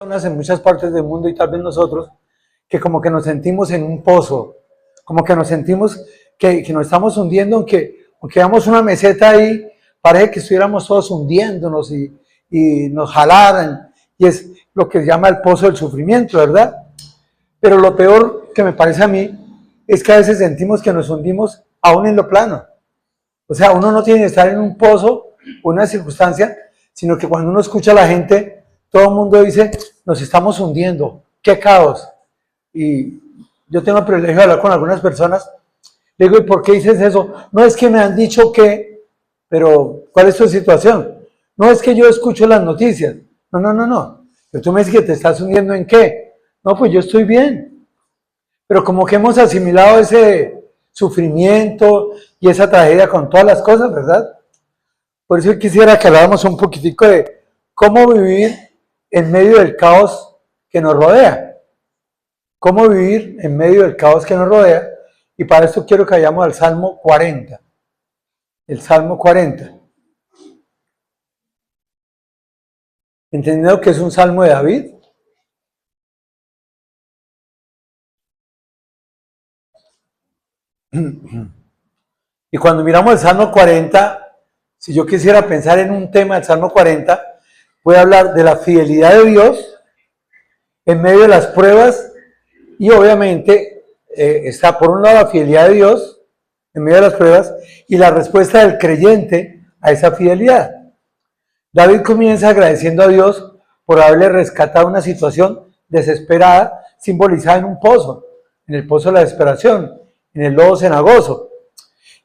Personas en muchas partes del mundo y tal vez nosotros, que como que nos sentimos en un pozo, como que nos sentimos que nos estamos hundiendo, aunque veamos una meseta ahí, parece que estuviéramos todos hundiéndonos y nos jalaran, y es lo que se llama el pozo del sufrimiento, ¿verdad? Pero lo peor que me parece a mí es que a veces sentimos que nos hundimos aún en lo plano. O sea, uno no tiene que estar en un pozo o una circunstancia, sino que cuando uno escucha a la gente, todo el mundo dice, nos estamos hundiendo, qué caos. Y yo tengo el privilegio de hablar con algunas personas, le digo, ¿y por qué dices eso? No es que me han dicho que, pero ¿cuál es tu situación? No es que yo escucho las noticias, no. Pero tú me dices que te estás hundiendo ¿en qué? No, pues yo estoy bien. Pero como que hemos asimilado ese sufrimiento y esa tragedia con todas las cosas, ¿verdad? Por eso quisiera que habláramos un poquitico de cómo vivir en medio del caos que nos rodea. Cómo vivir en medio del caos que nos rodea. Y para esto quiero que vayamos al Salmo 40. El Salmo 40. Entendiendo que es un Salmo de David. Y cuando miramos el Salmo 40, si yo quisiera pensar en un tema del Salmo 40, voy a hablar de la fidelidad de Dios en medio de las pruebas y obviamente está por un lado la fidelidad de Dios en medio de las pruebas y la respuesta del creyente a esa fidelidad. David comienza agradeciendo a Dios por haberle rescatado una situación desesperada simbolizada en un pozo, en el pozo de la desesperación, en el lodo cenagoso.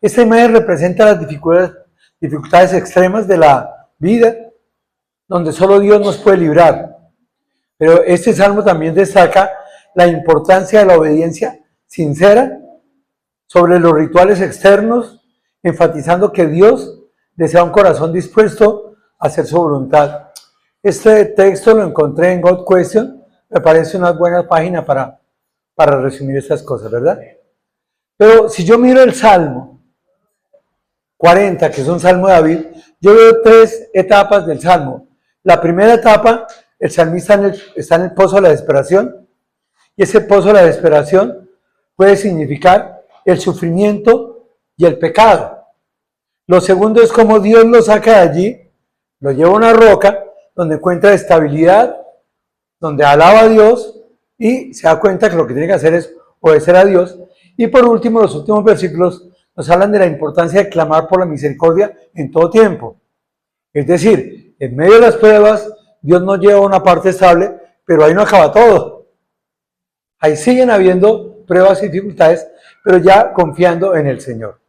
Esta imagen representa las dificultades extremas de la vida, donde solo Dios nos puede librar. Pero este salmo también destaca la importancia de la obediencia sincera sobre los rituales externos, enfatizando que Dios desea un corazón dispuesto a hacer su voluntad. Este texto lo encontré en God Question, me parece una buena página para resumir estas cosas, ¿verdad? Pero si yo miro el Salmo 40, que es un Salmo de David, yo veo tres etapas del Salmo. La primera etapa, el salmista está en el pozo de la desesperación, y ese pozo de la desesperación puede significar el sufrimiento y el pecado. Lo segundo es cómo Dios lo saca de allí, lo lleva a una roca, donde encuentra estabilidad, donde alaba a Dios, y se da cuenta que lo que tiene que hacer es obedecer a Dios. Y por último, los últimos versículos nos hablan de la importancia de clamar por la misericordia en todo tiempo. Es decir, en medio de las pruebas, Dios nos lleva a una parte estable, pero ahí no acaba todo. Ahí siguen habiendo pruebas y dificultades, pero ya confiando en el Señor.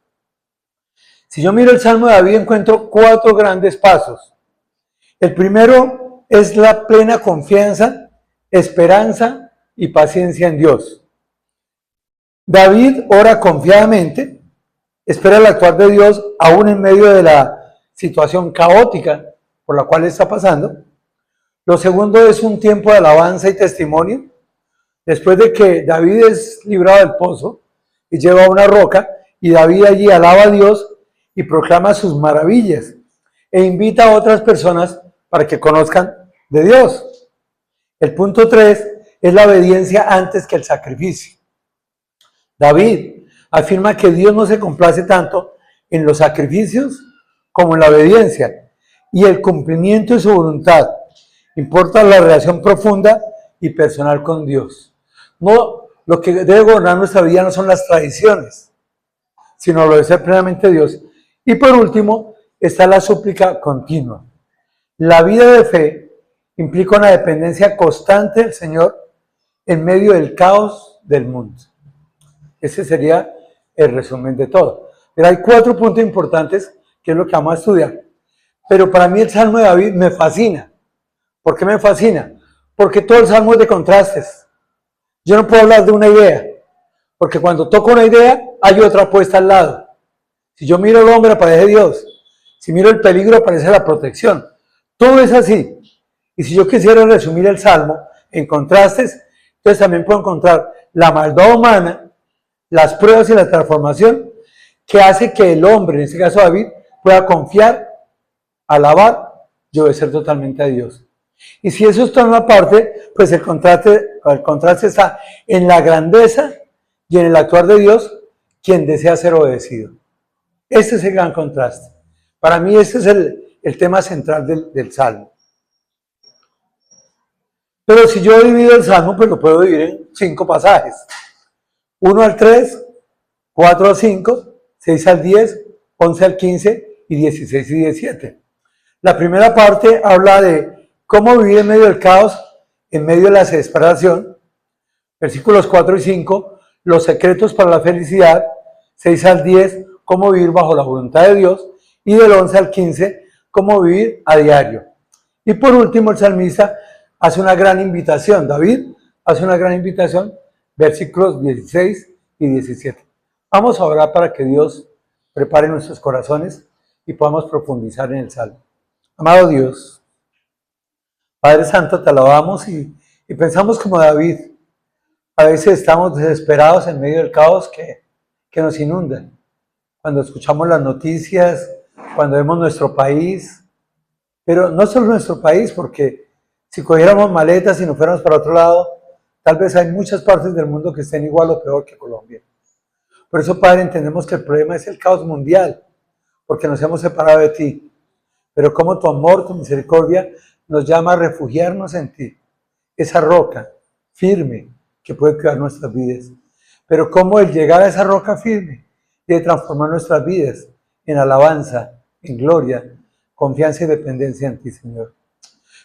Si yo miro el Salmo de David, encuentro cuatro grandes pasos. El primero es la plena confianza, esperanza y paciencia en Dios. David ora confiadamente, espera el actuar de Dios aún en medio de la situación caótica por la cual está pasando. Lo segundo es un tiempo de alabanza y testimonio. Después de que David es librado del pozo y lleva a una roca, y David allí alaba a Dios y proclama sus maravillas e invita a otras personas para que conozcan de Dios. El punto 3 es la obediencia antes que el sacrificio. David afirma que Dios no se complace tanto en los sacrificios como en la obediencia y el cumplimiento de su voluntad. Importa la relación profunda y personal con Dios. No, lo que debe gobernar nuestra vida no son las tradiciones, sino lo de ser plenamente Dios. Y por último, está la súplica continua. La vida de fe implica una dependencia constante del Señor en medio del caos del mundo. Ese sería el resumen de todo. Pero hay 4 puntos importantes que es lo que vamos a estudiar. Pero para mí el Salmo de David me fascina. ¿Por qué me fascina? Porque todo el Salmo es de contrastes. Yo no puedo hablar de una idea, porque cuando toco una idea hay otra puesta al lado. Si yo miro al hombre aparece Dios. Si miro el peligro aparece la protección. Todo es así. Y si yo quisiera resumir el Salmo en contrastes, entonces también puedo encontrar la maldad humana, las pruebas y la transformación que hace que el hombre, en este caso David, pueda confiar, alabar y obedecer totalmente a Dios. Y si eso está en una parte, pues el contraste está en la grandeza y en el actuar de Dios, quien desea ser obedecido. Este es el gran contraste. Para mí este es el tema central del Salmo. Pero si yo divido el Salmo, pues lo puedo dividir en 5 pasajes. 1 al 3, 4 al 5, 6 al 10, 11 al 15 y 16 y 17. La primera parte habla de cómo vivir en medio del caos, en medio de la desesperación. Versículos 4 y 5, los secretos para la felicidad. 6 al 10, cómo vivir bajo la voluntad de Dios. Y del 11 al 15, cómo vivir a diario. Y por último, el salmista hace una gran invitación. David hace una gran invitación, versículos 16 y 17. Vamos a orar para que Dios prepare nuestros corazones y podamos profundizar en el Salmo. Amado Dios, Padre Santo, te alabamos y pensamos como David. A veces estamos desesperados en medio del caos que nos inunda. Cuando escuchamos las noticias, cuando vemos nuestro país, pero no solo nuestro país, porque si cogiéramos maletas y nos fuéramos para otro lado, tal vez hay muchas partes del mundo que estén igual o peor que Colombia. Por eso, Padre, entendemos que el problema es el caos mundial, porque nos hemos separado de ti. Pero como tu amor, tu misericordia, nos llama a refugiarnos en ti. Esa roca firme que puede cuidar nuestras vidas. Pero como el llegar a esa roca firme debe transformar nuestras vidas en alabanza, en gloria, confianza y dependencia en ti, Señor.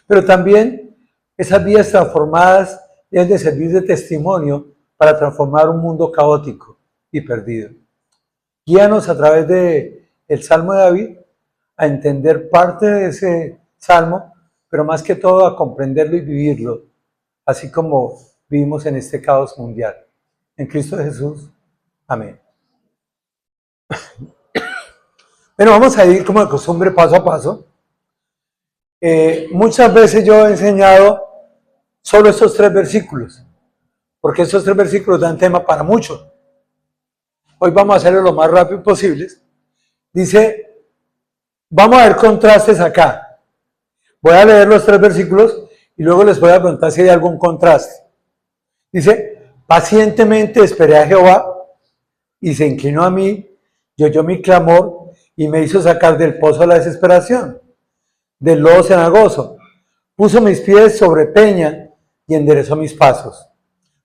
Pero también esas vidas transformadas deben de servir de testimonio para transformar un mundo caótico y perdido. Guíanos a través del Salmo de David a entender parte de ese Salmo, pero más que todo a comprenderlo y vivirlo, así como vivimos en este caos mundial. En Cristo Jesús. Amén. Bueno, vamos a ir como de costumbre paso a paso. Muchas veces yo he enseñado solo estos 3 versículos, porque estos 3 versículos dan tema para mucho. Hoy vamos a hacerlo lo más rápido posible. Dice, vamos a ver contrastes acá. Voy a leer los 3 versículos y luego les voy a preguntar si hay algún contraste. Dice, pacientemente esperé a Jehová y se inclinó a mí y oyó mi clamor y me hizo sacar del pozo de la desesperación, del lodo cenagoso. Puso mis pies sobre peña y enderezó mis pasos.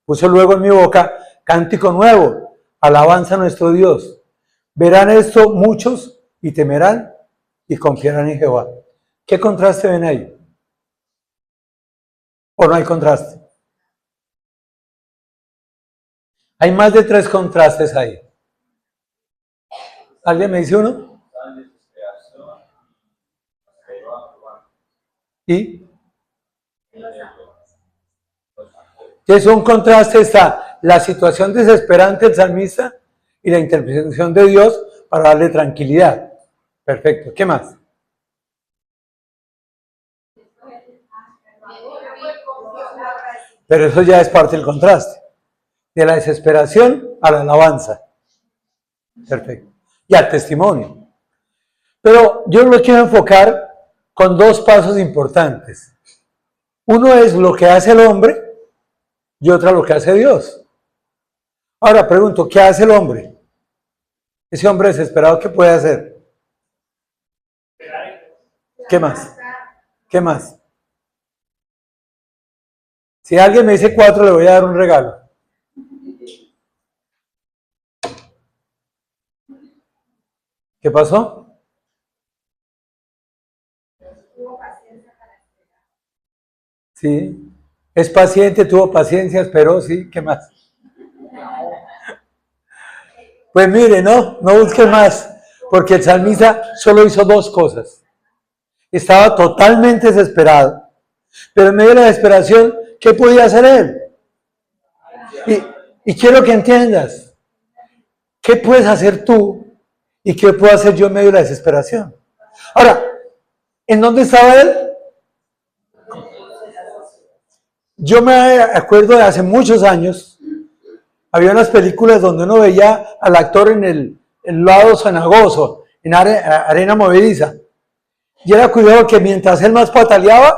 Puso luego en mi boca cántico nuevo, alabanza a nuestro Dios. Verán esto muchos y temerán y confiarán en Jehová. ¿Qué contraste ven ahí? ¿O no hay contraste? Hay más de 3 contrastes ahí. ¿Alguien me dice uno? ¿Y? ¿Qué es un contraste? Está la situación desesperante del salmista y la interpretación de Dios para darle tranquilidad. Perfecto. ¿Qué más? Pero eso ya es parte del contraste. De la desesperación a la alabanza. Perfecto. Y al testimonio. Pero yo lo quiero enfocar con 2 pasos importantes. Uno es lo que hace el hombre y otro lo que hace Dios. Ahora pregunto, ¿qué hace el hombre? Ese hombre desesperado, ¿qué puede hacer? ¿Qué más? ¿Qué más? Si alguien me dice 4, le voy a dar un regalo. ¿Qué pasó? Sí. Es paciente, tuvo paciencia, esperó, sí. ¿Qué más? Pues mire, no busque más, porque el salmista solo hizo 2 cosas. Estaba totalmente desesperado, pero en medio de la desesperación, ¿qué podía hacer él? Y quiero que entiendas, ¿qué puedes hacer tú y qué puedo hacer yo en medio de la desesperación? Ahora, ¿en dónde estaba él? Yo me acuerdo de hace muchos años, había unas películas donde uno veía al actor en el lado cenagoso, en arena movediza. Y era cuidado que mientras él más pataleaba,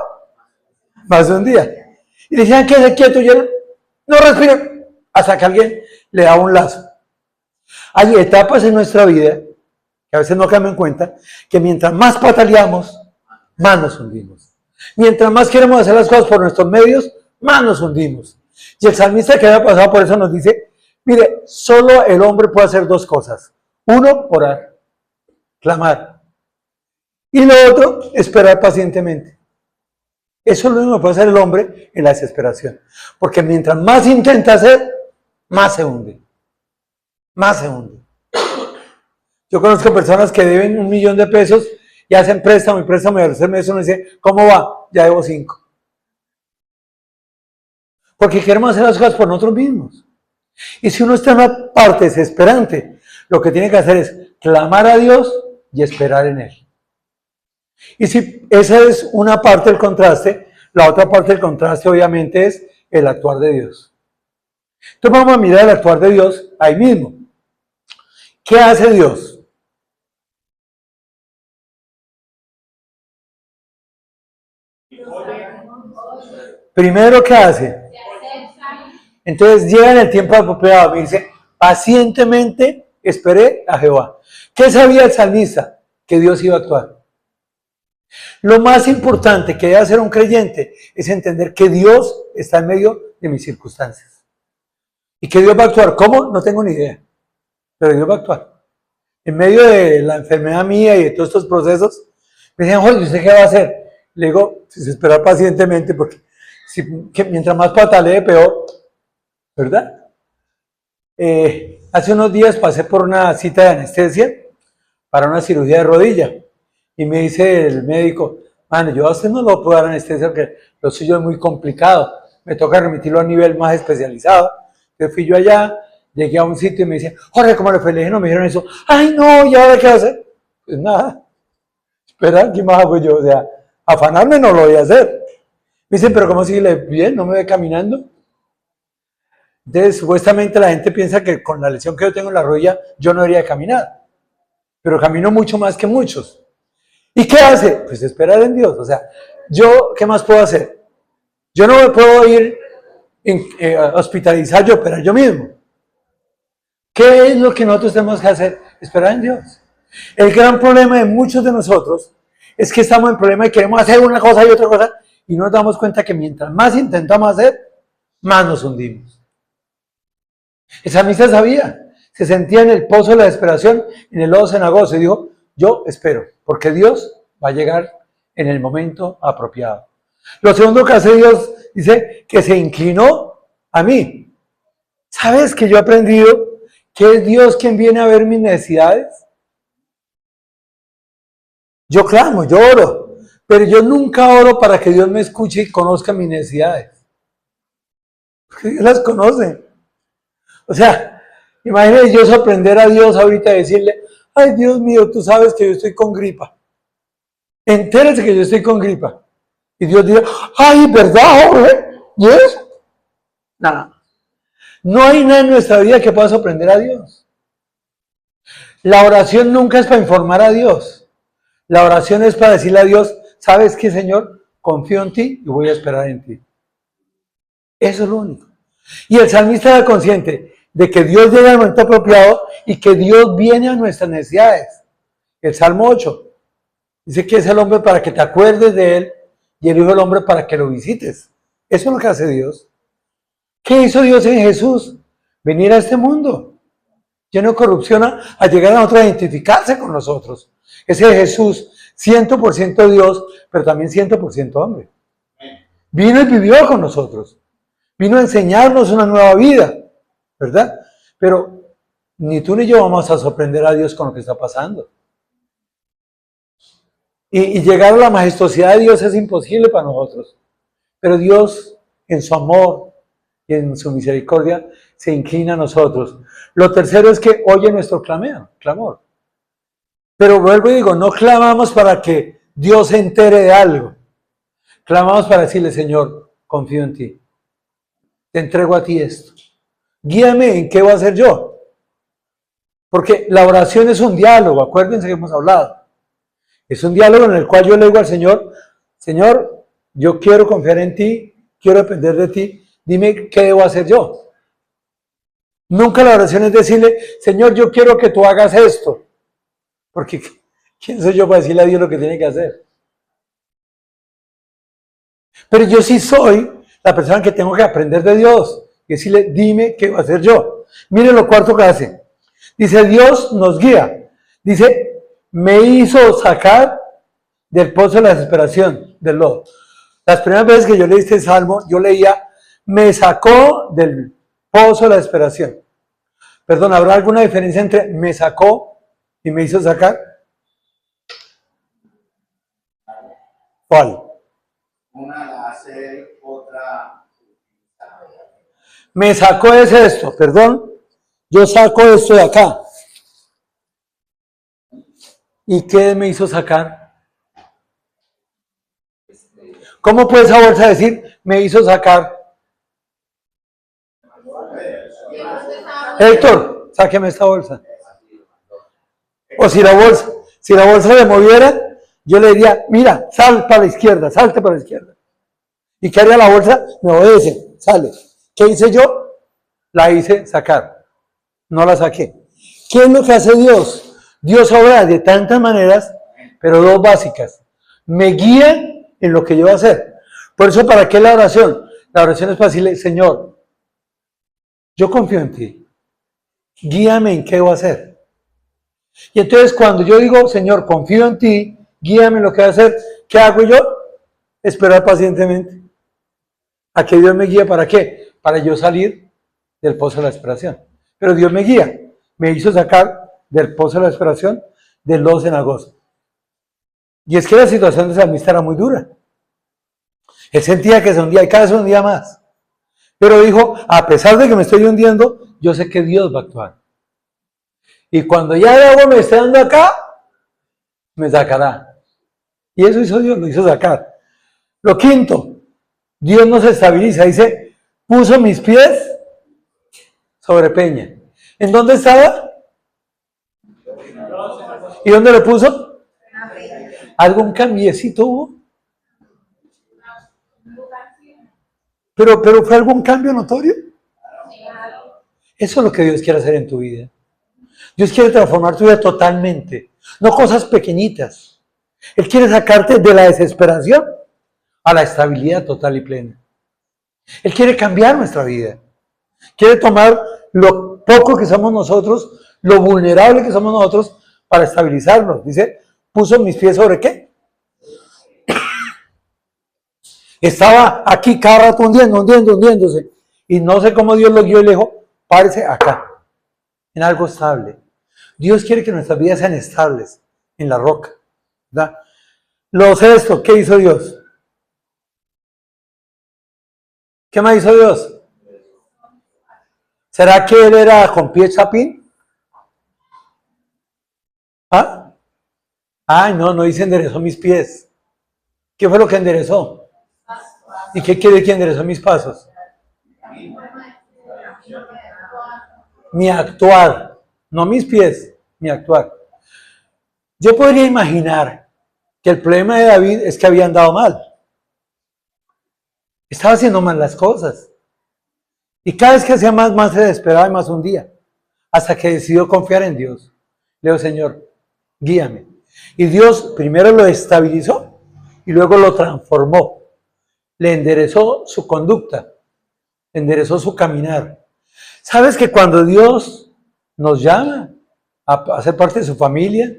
más de un día. Y le decían, quédese quieto, y él no respira, hasta que alguien le da un lazo. Hay etapas en nuestra vida, que a veces no quedamos en cuenta, que mientras más pataleamos, más nos hundimos. Mientras más queremos hacer las cosas por nuestros medios, más nos hundimos. Y el salmista que había pasado por eso nos dice, mire, solo el hombre puede hacer dos cosas. Uno, orar, clamar. Y lo otro, esperar pacientemente. Eso es lo único que puede hacer el hombre en la desesperación. Porque mientras más intenta hacer, más se hunde. Más se hunde. Yo conozco personas que deben 1 millón de pesos y hacen préstamo y préstamo y al tercer mes uno dice, ¿cómo va? Ya debo 5. Porque queremos hacer las cosas por nosotros mismos. Y si uno está en una parte desesperante, lo que tiene que hacer es clamar a Dios y esperar en Él. Y si esa es una parte del contraste, la otra parte del contraste obviamente es el actuar de Dios. Entonces vamos a mirar el actuar de Dios ahí mismo. ¿Qué hace Dios? Primero, ¿qué hace? Entonces llega en el tiempo apropiado. Me dice, pacientemente esperé a Jehová. ¿Qué sabía el salmista? Que Dios iba a actuar. Lo más importante que debe hacer un creyente es entender que Dios está en medio de mis circunstancias. Y que Dios va a actuar. ¿Cómo? No tengo ni idea. Pero Dios va a actuar. En medio de la enfermedad mía y de todos estos procesos, me decían, oye, ¿usted qué va a hacer? Le digo, esperar pacientemente, porque que mientras más patalee, peor. ¿Verdad? Hace unos días pasé por una cita de anestesia para una cirugía de rodilla. Y me dice el médico, mano, yo a usted no lo puedo dar anestesia porque lo suyo es muy complicado. Me toca remitirlo a un nivel más especializado. Entonces fui yo allá, llegué a un sitio y me dice, Jorge, ¿cómo le fue? Le dije, no, me dijeron eso. Ay, no, ¿y ahora qué va a hacer? Pues nada. Espera, ¿qué más hago yo? O sea, afanarme no lo voy a hacer. Me dicen, pero ¿cómo sigue bien? ¿No me ve caminando? Entonces, supuestamente la gente piensa que con la lesión que yo tengo en la rodilla, yo no debería caminar. Pero camino mucho más que muchos. ¿Y qué hace? Pues esperar en Dios. O sea, ¿yo qué más puedo hacer? Yo no me puedo ir a hospitalizar yo, operar yo mismo. ¿Qué es lo que nosotros tenemos que hacer? Esperar en Dios. El gran problema de muchos de nosotros es que estamos en problema y queremos hacer una cosa y otra cosa y no nos damos cuenta que mientras más intentamos hacer, más nos hundimos. El salmista sabía, se sentía en el pozo de la desesperación, en el lodo cenagoso y dijo, yo espero, porque Dios va a llegar en el momento apropiado. Lo segundo que hace Dios, dice que se inclinó a mí. ¿Sabes que yo he aprendido que es Dios quien viene a ver mis necesidades? Yo clamo, yo oro, pero yo nunca oro para que Dios me escuche y conozca mis necesidades. Porque Dios las conoce. O sea, imagínate yo sorprender a Dios ahorita y decirle, ay Dios mío, tú sabes que yo estoy con gripa. Entérese que yo estoy con gripa. Y Dios dice, ay, ¿verdad, Jorge? ¿Y eso? Nada. No hay nada en nuestra vida que pueda sorprender a Dios. La oración nunca es para informar a Dios. La oración es para decirle a Dios, ¿sabes qué, Señor? Confío en ti y voy a esperar en ti. Eso es lo único. Y el salmista era consciente de que Dios llega al momento apropiado y que Dios viene a nuestras necesidades. El Salmo 8 dice que es el hombre para que te acuerdes de él y el Hijo del Hombre para que lo visites. Eso es lo que hace Dios. ¿Qué hizo Dios en Jesús? Venir a este mundo lleno de corrupción a llegar a nosotros, a identificarse con nosotros. Ese Jesús, 100% Dios, pero también 100% hombre. Vino y vivió con nosotros. Vino a enseñarnos una nueva vida, ¿verdad? Pero ni tú ni yo vamos a sorprender a Dios con lo que está pasando. Y llegar a la majestuosidad de Dios es imposible para nosotros. Pero Dios, en su amor y en su misericordia, se inclina a nosotros. Lo tercero es que oye nuestro clamor. Pero vuelvo y digo, no clamamos para que Dios se entere de algo. Clamamos para decirle, Señor, confío en ti. Te entrego a ti esto. Guíame en qué voy a hacer yo. Porque la oración es un diálogo, acuérdense que hemos hablado. Es un diálogo en el cual yo le digo al Señor, Señor, yo quiero confiar en ti, quiero depender de ti, dime qué debo hacer yo. Nunca la oración es decirle, Señor, yo quiero que tú hagas esto, porque ¿quién soy yo para decirle a Dios lo que tiene que hacer? Pero yo sí soy la persona que tengo que aprender de Dios y decirle, dime qué va a hacer yo. Miren lo cuarto que hace. Dice, Dios nos guía. Dice, me hizo sacar del pozo de la desesperación, del lodo. Las primeras veces que yo leí este salmo, yo leía, me sacó del pozo de la desesperación. Perdón, ¿habrá alguna diferencia entre me sacó y me hizo sacar? ¿Cuál? Una la hace, otra. Me sacó es esto, perdón. Yo saco esto de acá. ¿Y qué me hizo sacar? ¿Cómo puede esa bolsa decir, me hizo sacar? Héctor, sáqueme esta bolsa. O si la bolsa le moviera, yo le diría, mira, sal para la izquierda, salte para la izquierda. ¿Y qué haría la bolsa? Me obedece, sale. ¿Qué hice yo? La hice sacar. No la saqué. ¿Qué es lo que hace Dios? Dios obra de tantas maneras, pero dos básicas. Me guía en lo que yo voy a hacer. Por eso, ¿para qué la oración? La oración es para decirle, Señor, yo confío en ti. Guíame en qué voy a hacer. Y entonces cuando yo digo, Señor, confío en ti, guíame en lo que voy a hacer, ¿qué hago yo? Esperar pacientemente a que Dios me guíe. ¿Para qué? Para yo salir del pozo de la desesperación. Pero Dios me guía. Me hizo sacar del pozo de la desesperación del lodo cenagoso. Y es que la situación de salmista era muy dura. Él sentía que se hundía y cada vez se hundía más. Pero dijo, a pesar de que me estoy hundiendo, yo sé que Dios va a actuar. Y cuando ya el agua me esté dando acá, me sacará. Y eso hizo Dios, lo hizo sacar. Lo quinto, Dios nos estabiliza. Dice, puso mis pies sobre peña. ¿En dónde estaba? ¿Y dónde le puso? ¿Algún cambiecito hubo? ¿Pero fue algún cambio notorio? Eso es lo que Dios quiere hacer en tu vida. Dios quiere transformar tu vida totalmente. No cosas pequeñitas. Él quiere sacarte de la desesperación a la estabilidad total y plena. Él quiere cambiar nuestra vida. Quiere tomar lo poco que somos nosotros, lo vulnerable que somos nosotros, para estabilizarnos. Dice, puso mis pies sobre qué. Estaba aquí cada rato hundiéndose. Y no sé cómo Dios lo guió y le dijo, párese acá, en algo estable. Dios quiere que nuestras vidas sean estables, en la roca. ¿Verdad? Lo sexto, ¿qué hizo Dios? ¿Qué más hizo Dios? ¿Será que él era con pie chapín? ¿Ah? Ay, no dice enderezó mis pies. ¿Qué fue lo que enderezó? ¿Y qué quiere que enderezó mis pasos? Mi actuar, no mis pies, mi actuar. Yo podría imaginar que el problema de David es que había andado mal. Estaba haciendo mal las cosas. Y cada vez que hacía más se desesperaba y más hundía. Hasta que decidió confiar en Dios. Le dijo, Señor, guíame. Y Dios primero lo estabilizó y luego lo transformó. Le enderezó su conducta, le enderezó su caminar. ¿Sabes que cuando Dios nos llama a ser parte de su familia,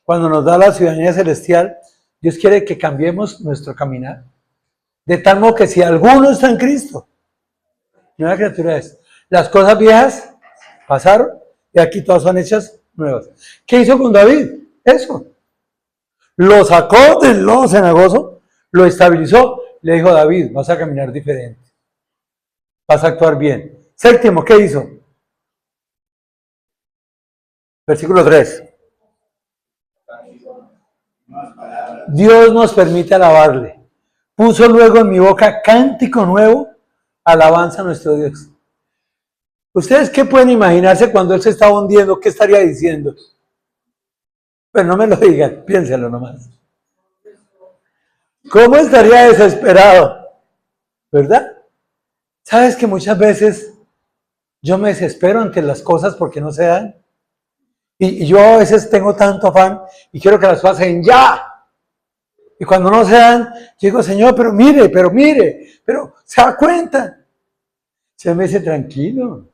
cuando nos da la ciudadanía celestial, Dios quiere que cambiemos nuestro caminar? De tal modo que si alguno está en Cristo, nueva criatura es. Las cosas viejas pasaron y aquí todas son hechas nuevas. ¿Qué hizo con David? Eso. Lo sacó del lodo cenagoso, lo estabilizó, le dijo, David, vas a caminar diferente. Vas a actuar bien. Séptimo, ¿qué hizo? Versículo 3. Dios nos permite alabarle. Puso luego en mi boca cántico nuevo, alabanza a nuestro Dios. ¿Ustedes qué pueden imaginarse cuando él se estaba hundiendo? ¿Qué estaría diciendo? Pero no me lo digan, piénsenlo nomás. ¿Cómo estaría desesperado? ¿Verdad? ¿Sabes que muchas veces yo me desespero ante las cosas porque no se dan? Y yo a veces tengo tanto afán y quiero que las cosas se den ya. Y cuando no se dan, yo digo, Señor, pero mire, pero se da cuenta. Se me dice, tranquilo,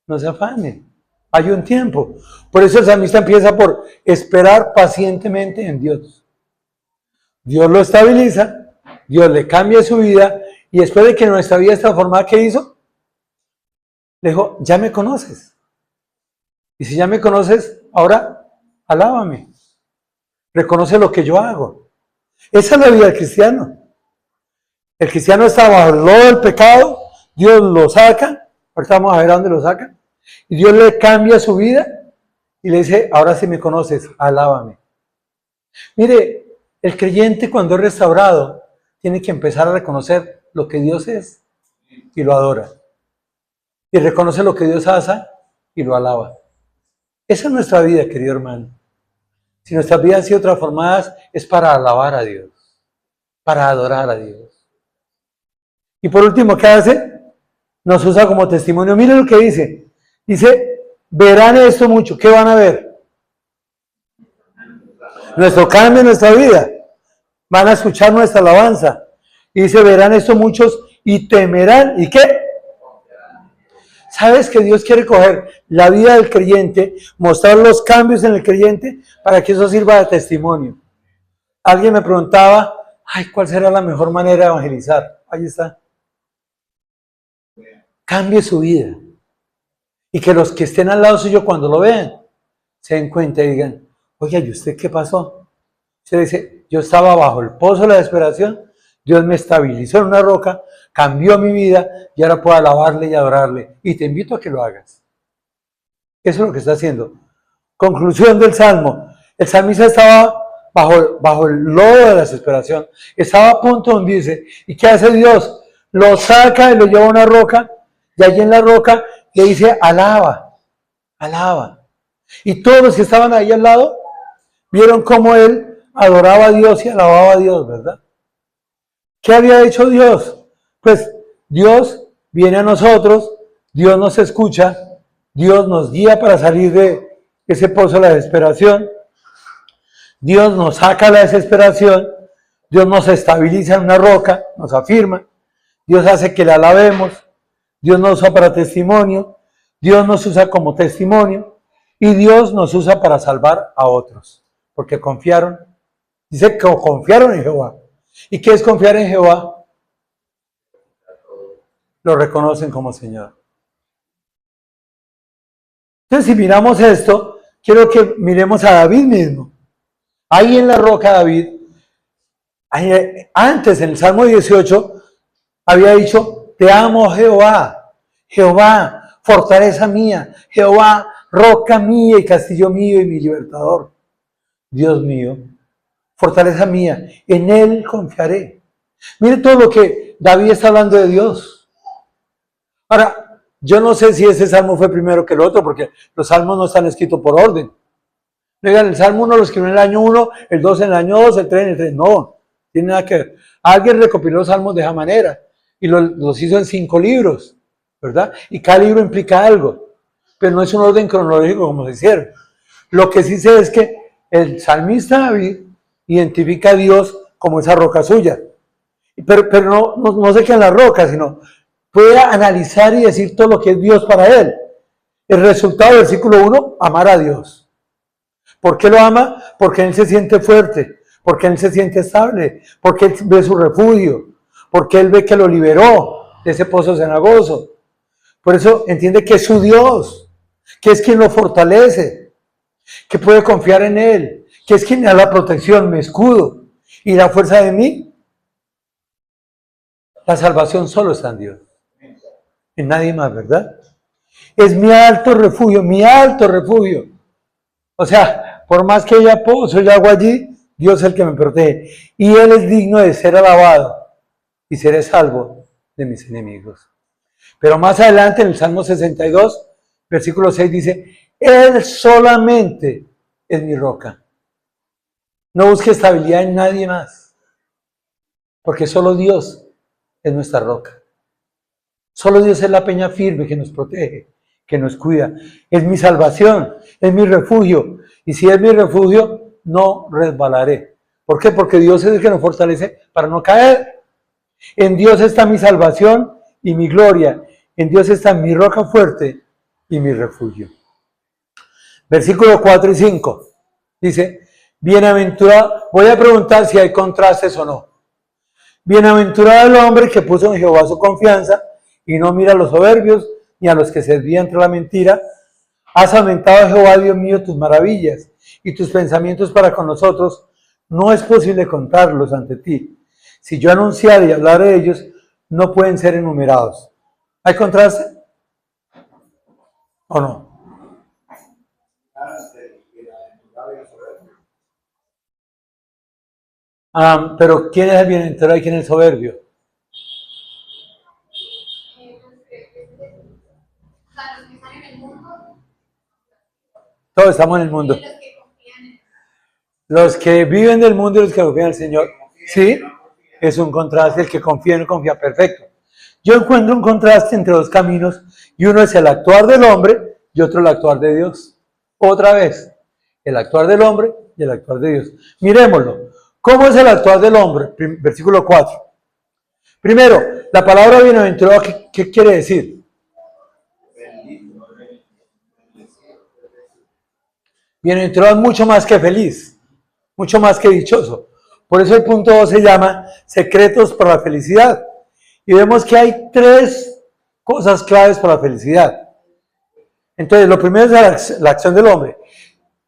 no se afane. Hay un tiempo. Por eso el salmista empieza por esperar pacientemente en Dios. Dios lo estabiliza, Dios le cambia su vida y después de que nuestra vida está formada, ¿qué hizo? Le dijo, ya me conoces. Y si ya me conoces, ahora alábame. Reconoce lo que yo hago. Esa es la vida del cristiano. El cristiano está bajo el lodo del pecado, Dios lo saca, ahorita vamos a ver a dónde lo saca, y Dios le cambia su vida y le dice, ahora sí me conoces, alábame. Mire, el creyente cuando es restaurado tiene que empezar a reconocer lo que Dios es y lo adora. Y reconoce lo que Dios hace y lo alaba. Esa es nuestra vida, querido hermano. Si nuestras vidas han sido transformadas es para alabar a Dios, para adorar a Dios. Y por último, ¿qué hace? Nos usa como testimonio. Miren lo que dice. Dice, verán esto mucho. ¿Qué van a ver? Nuestro cambio en nuestra vida. Van a escuchar nuestra alabanza. Y dice, verán esto muchos y temerán. ¿Y qué? ¿Sabes que Dios quiere coger la vida del creyente, mostrar los cambios en el creyente para que eso sirva de testimonio? Alguien me preguntaba, ay, ¿cuál será la mejor manera de evangelizar? Ahí está. Cambie su vida. Y que los que estén al lado suyo cuando lo vean, se den cuenta y digan, oye, ¿y usted qué pasó? Usted dice, yo estaba bajo el pozo de la desesperación, Dios me estabilizó en una roca, cambió mi vida y ahora puedo alabarle y adorarle. Y te invito a que lo hagas. Eso es lo que está haciendo. Conclusión del Salmo. El salmista estaba bajo el lodo de la desesperación. Estaba a punto donde dice, ¿y qué hace Dios? Lo saca y lo lleva a una roca y allí en la roca le dice, alaba, alaba. Y todos los que estaban ahí al lado vieron cómo él adoraba a Dios y alababa a Dios, ¿verdad? ¿Qué había hecho Dios? Pues Dios viene a nosotros, Dios nos escucha, Dios nos guía para salir de ese pozo de la desesperación, Dios nos saca la desesperación, Dios nos estabiliza en una roca, nos afirma, Dios hace que la alabemos, Dios nos usa para testimonio, Dios nos usa como testimonio y Dios nos usa para salvar a otros, porque confiaron, dice que confiaron en Jehová. ¿Y qué es confiar en Jehová? Lo reconocen como Señor. Entonces, si miramos esto, quiero que miremos a David mismo. Ahí en la roca David, antes en el Salmo 18, había dicho, te amo Jehová, Jehová, fortaleza mía, Jehová, roca mía y castillo mío y mi libertador. Dios mío, fortaleza mía, en Él confiaré. Mire todo lo que David está hablando de Dios. Ahora, yo no sé si ese salmo fue primero que el otro, porque los salmos no están escritos por orden. Oigan, el salmo 1 lo escribió en el año 1, el 2 en el año 2, el 3 en el 3. No, tiene nada que ver. Alguien recopiló los salmos de esa manera y los hizo en 5 libros, ¿verdad? Y cada libro implica algo, pero no es un orden cronológico como se hicieron. Lo que sí sé es que el salmista David identifica a Dios como esa roca suya. Pero no se queda en la roca, sino puede analizar y decir todo lo que es Dios para él. El resultado del versículo 1, amar a Dios. ¿Por qué lo ama? Porque él se siente fuerte, porque él se siente estable, porque él ve su refugio, porque él ve que lo liberó de ese pozo cenagoso. Por eso entiende que es su Dios, que es quien lo fortalece, que puede confiar en él, que es quien me da la protección, mi escudo y la fuerza de mí. La salvación solo está en Dios, en nadie más, ¿verdad? Es mi alto refugio, mi alto refugio. O sea, por más que haya pozo y agua allí, Dios es el que me protege. Y Él es digno de ser alabado y seré salvo de mis enemigos. Pero más adelante en el Salmo 62, versículo 6 dice, Él solamente es mi roca. No busque estabilidad en nadie más. Porque solo Dios es nuestra roca. Solo Dios es la peña firme que nos protege, que nos cuida. Es mi salvación, es mi refugio. Y si es mi refugio, no resbalaré. ¿Por qué? Porque Dios es el que nos fortalece para no caer. En Dios está mi salvación y mi gloria. En Dios está mi roca fuerte y mi refugio. Versículos 4 y 5. Dice, bienaventurado, voy a preguntar si hay contrastes o no. Bienaventurado el hombre que puso en Jehová su confianza y no mira a los soberbios ni a los que se desvían tras la mentira. Has aumentado, Jehová, Dios mío, tus maravillas y tus pensamientos para con nosotros. No es posible contarlos ante ti. Si yo anunciara y hablara de ellos, no pueden ser enumerados. ¿Hay contraste? ¿O no? Pero ¿quién es el bienaventurado y quién es el soberbio? Todos estamos en el mundo. Los que viven del mundo y los que confían en el Señor. Sí, es un contraste. El que confía no confía. Perfecto. Yo encuentro un contraste entre dos caminos y uno es el actuar del hombre y otro el actuar de Dios. Otra vez, el actuar del hombre y el actuar de Dios. Miremoslo. ¿Cómo es el actuar del hombre? Versículo 4. Primero, la palabra bienaventurado, ¿qué quiere decir? Bienaventurado es mucho más que feliz, mucho más que dichoso. Por eso el punto 2 se llama secretos para la felicidad. Y vemos que hay 3 cosas claves para la felicidad. Entonces, lo primero es la acción del hombre.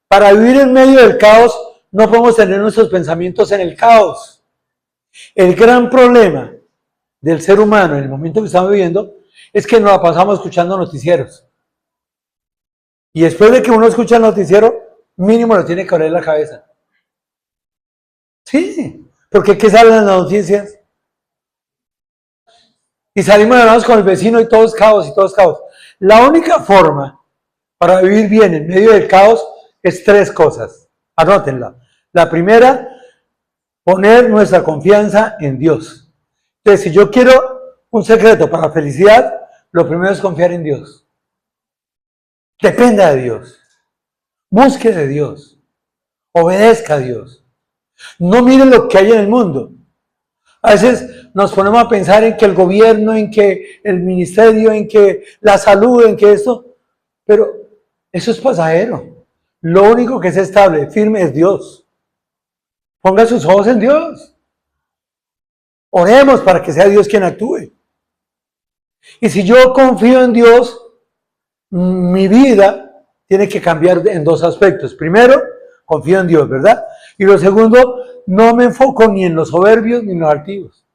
Para vivir en medio del caos, no podemos tener nuestros pensamientos en el caos. El gran problema del ser humano en el momento que estamos viviendo es que nos la pasamos escuchando noticieros. Y después de que uno escucha el noticiero, mínimo le tiene que abrir la cabeza. Sí, porque ¿qué salen en las noticias? Y salimos hablados con el vecino y todo es caos y todo es caos. La única forma para vivir bien en medio del caos es 3 cosas. Anótenla. La primera, poner nuestra confianza en Dios. Entonces, si yo quiero un secreto para la felicidad, lo primero es confiar en Dios. Dependa de Dios. Busque de Dios. Obedezca a Dios. No mire lo que hay en el mundo. A veces nos ponemos a pensar en que el gobierno, en que el ministerio, en que la salud, en que esto, pero eso es pasajero. Lo único que es estable, firme, es Dios. Ponga sus ojos en Dios. Oremos para que sea Dios quien actúe. Y si yo confío en Dios, mi vida tiene que cambiar en 2 aspectos. Primero, confío en Dios, ¿verdad? Y lo segundo, no me enfoco ni en los soberbios ni en los altivos.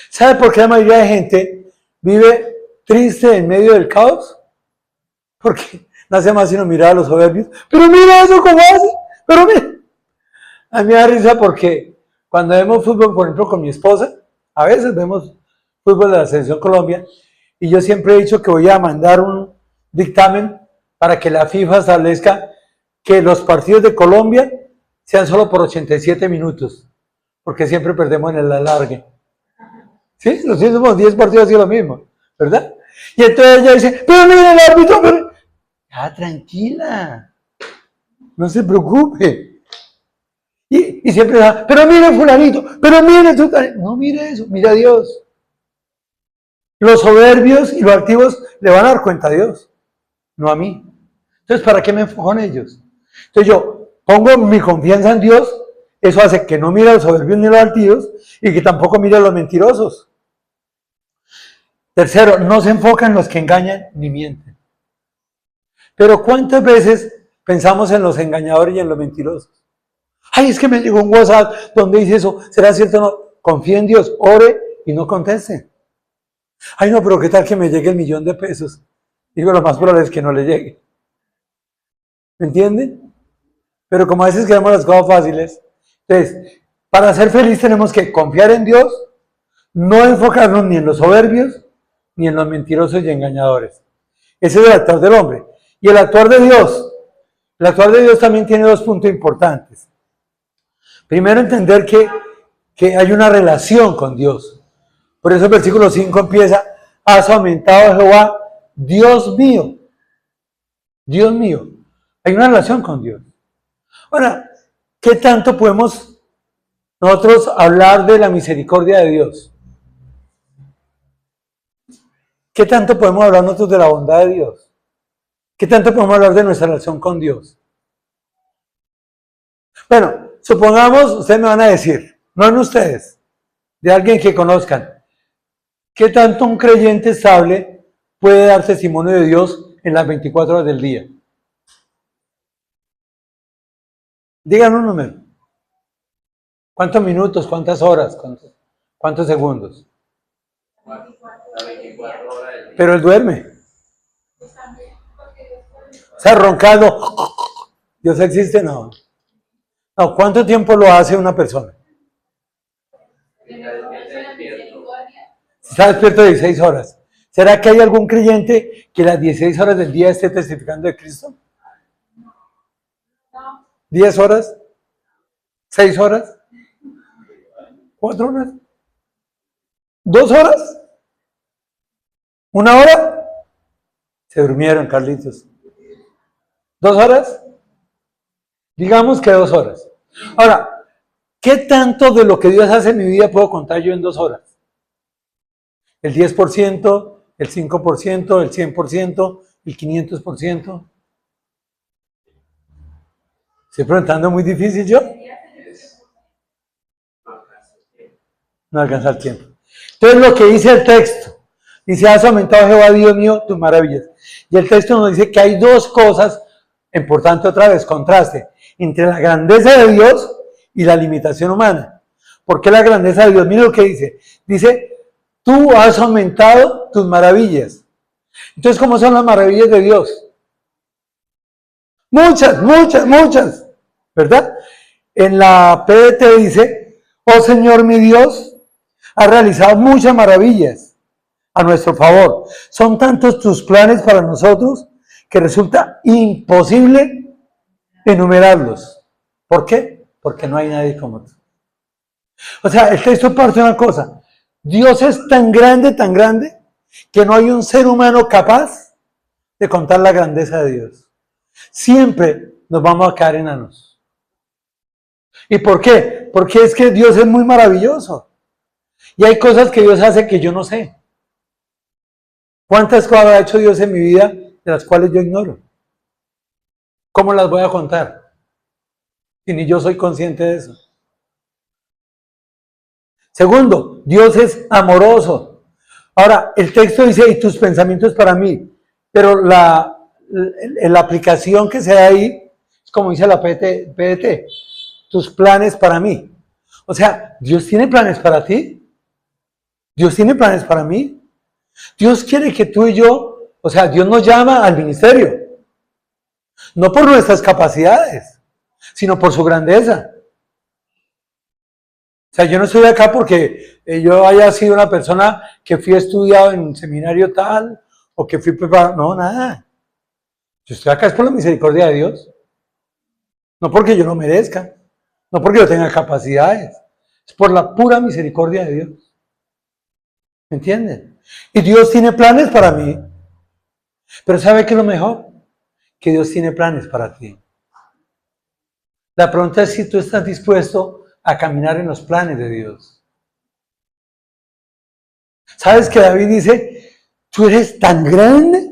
¿Sabe por qué la mayoría de gente vive triste en medio del caos? Porque no hace más sino mirar a los soberbios. Pero mira eso cómo hace. Pero mira. A mí me da risa porque cuando vemos fútbol, por ejemplo, con mi esposa, a veces vemos fútbol de la Selección Colombia, y yo siempre he dicho que voy a mandar un dictamen para que la FIFA establezca que los partidos de Colombia sean solo por 87 minutos, porque siempre perdemos en el alargue. ¿Sí? Los últimos 10 partidos ha sido lo mismo, ¿verdad? Y entonces ella dice, pero mira el árbitro, pero... Ya, tranquila, no se preocupe. Y siempre da, pero mire fulanito, pero mire tú. No mire eso, mire a Dios. Los soberbios y los altivos le van a dar cuenta a Dios, no a mí. Entonces, ¿para qué me enfoco en ellos? Entonces yo pongo mi confianza en Dios, eso hace que no mire a los soberbios ni a los altivos y que tampoco mire a los mentirosos. Tercero, no se enfoca en los que engañan ni mienten. Pero ¿cuántas veces pensamos en los engañadores y en los mentirosos? Ay, es que me llegó un WhatsApp donde dice eso. ¿Será cierto o no? Confíe en Dios, ore y no conteste. Ay, no, pero ¿qué tal que me llegue el $1.000.000? Digo, lo más probable es que no le llegue. ¿Me entienden? Pero como a veces queremos las cosas fáciles. Entonces, para ser feliz tenemos que confiar en Dios, no enfocarnos ni en los soberbios, ni en los mentirosos y engañadores. Ese es el actuar del hombre. Y el actuar de Dios. El actuar de Dios también tiene 2 puntos importantes. Primero, entender que que hay una relación con Dios. Por eso el versículo 5 empieza, has aumentado Jehová, Dios mío. Dios mío. Hay una relación con Dios. Ahora, ¿qué tanto podemos nosotros hablar de la misericordia de Dios? ¿Qué tanto podemos hablar nosotros de la bondad de Dios? ¿Qué tanto podemos hablar de nuestra relación con Dios? Bueno, supongamos, ustedes me van a decir, no en ustedes, de alguien que conozcan, ¿qué tanto un creyente estable puede dar testimonio de Dios en las 24 horas del día? Digan un número. ¿Cuántos minutos? ¿Cuántas horas? ¿Cuántos segundos? Pero él duerme. Está roncando. ¿Dios existe? No. No, ¿cuánto tiempo lo hace una persona? Está despierto 16 horas. ¿Será que hay algún creyente que las 16 horas del día esté testificando de Cristo? ¿10 horas? ¿6 horas? ¿4 horas? ¿2 horas? ¿1 hora? Se durmieron, Carlitos. ¿2 horas? Digamos que 2 horas. Ahora, ¿qué tanto de lo que Dios hace en mi vida puedo contar yo en 2 horas? ¿El 10%? ¿El 5%? ¿El 100%? ¿El 500%? Estoy preguntando muy difícil yo. No alcanza el tiempo. Entonces lo que dice el texto, dice, has aumentado Jehová, Dios mío, tus maravillas. Y el texto nos dice que hay dos cosas, importante otra vez, contraste, entre la grandeza de Dios y la limitación humana. ¿Por qué la grandeza de Dios? Mira lo que dice. Dice, tú has aumentado tus maravillas. Entonces, ¿cómo son las maravillas de Dios? Muchas, muchas, muchas, ¿verdad? En la PDT dice, oh Señor mi Dios, has realizado muchas maravillas a nuestro favor. Son tantos tus planes para nosotros que resulta imposible enumerarlos. ¿Por qué? Porque no hay nadie como tú. O sea, el texto parte de una cosa. Dios es tan grande, que no hay un ser humano capaz de contar la grandeza de Dios. Siempre nos vamos a quedar enanos. ¿Y por qué? Porque es que Dios es muy maravilloso. Y hay cosas que Dios hace que yo no sé. ¿Cuántas cosas ha hecho Dios en mi vida de las cuales yo ignoro? ¿Cómo las voy a contar? Si ni yo soy consciente de eso. Segundo, Dios es amoroso. Ahora, el texto dice, y tus pensamientos para mí. Pero la aplicación que se da ahí, es como dice la PDT, tus planes para mí. O sea, ¿Dios tiene planes para ti? ¿Dios tiene planes para mí? Dios quiere que tú y yo, o sea, Dios nos llama al ministerio. No por nuestras capacidades, sino por su grandeza. O sea, yo no estoy acá porque yo haya sido una persona que fui estudiado en un seminario tal, o que fui preparado. No, nada. Yo estoy acá es por la misericordia de Dios. No porque yo lo merezca. No porque yo tenga capacidades. Es por la pura misericordia de Dios. ¿Me entienden? Y Dios tiene planes para mí. Pero ¿sabe qué es lo mejor? Que Dios tiene planes para ti. La pregunta es si tú estás dispuesto a caminar en los planes de Dios. ¿Sabes que David dice, tú eres tan grande?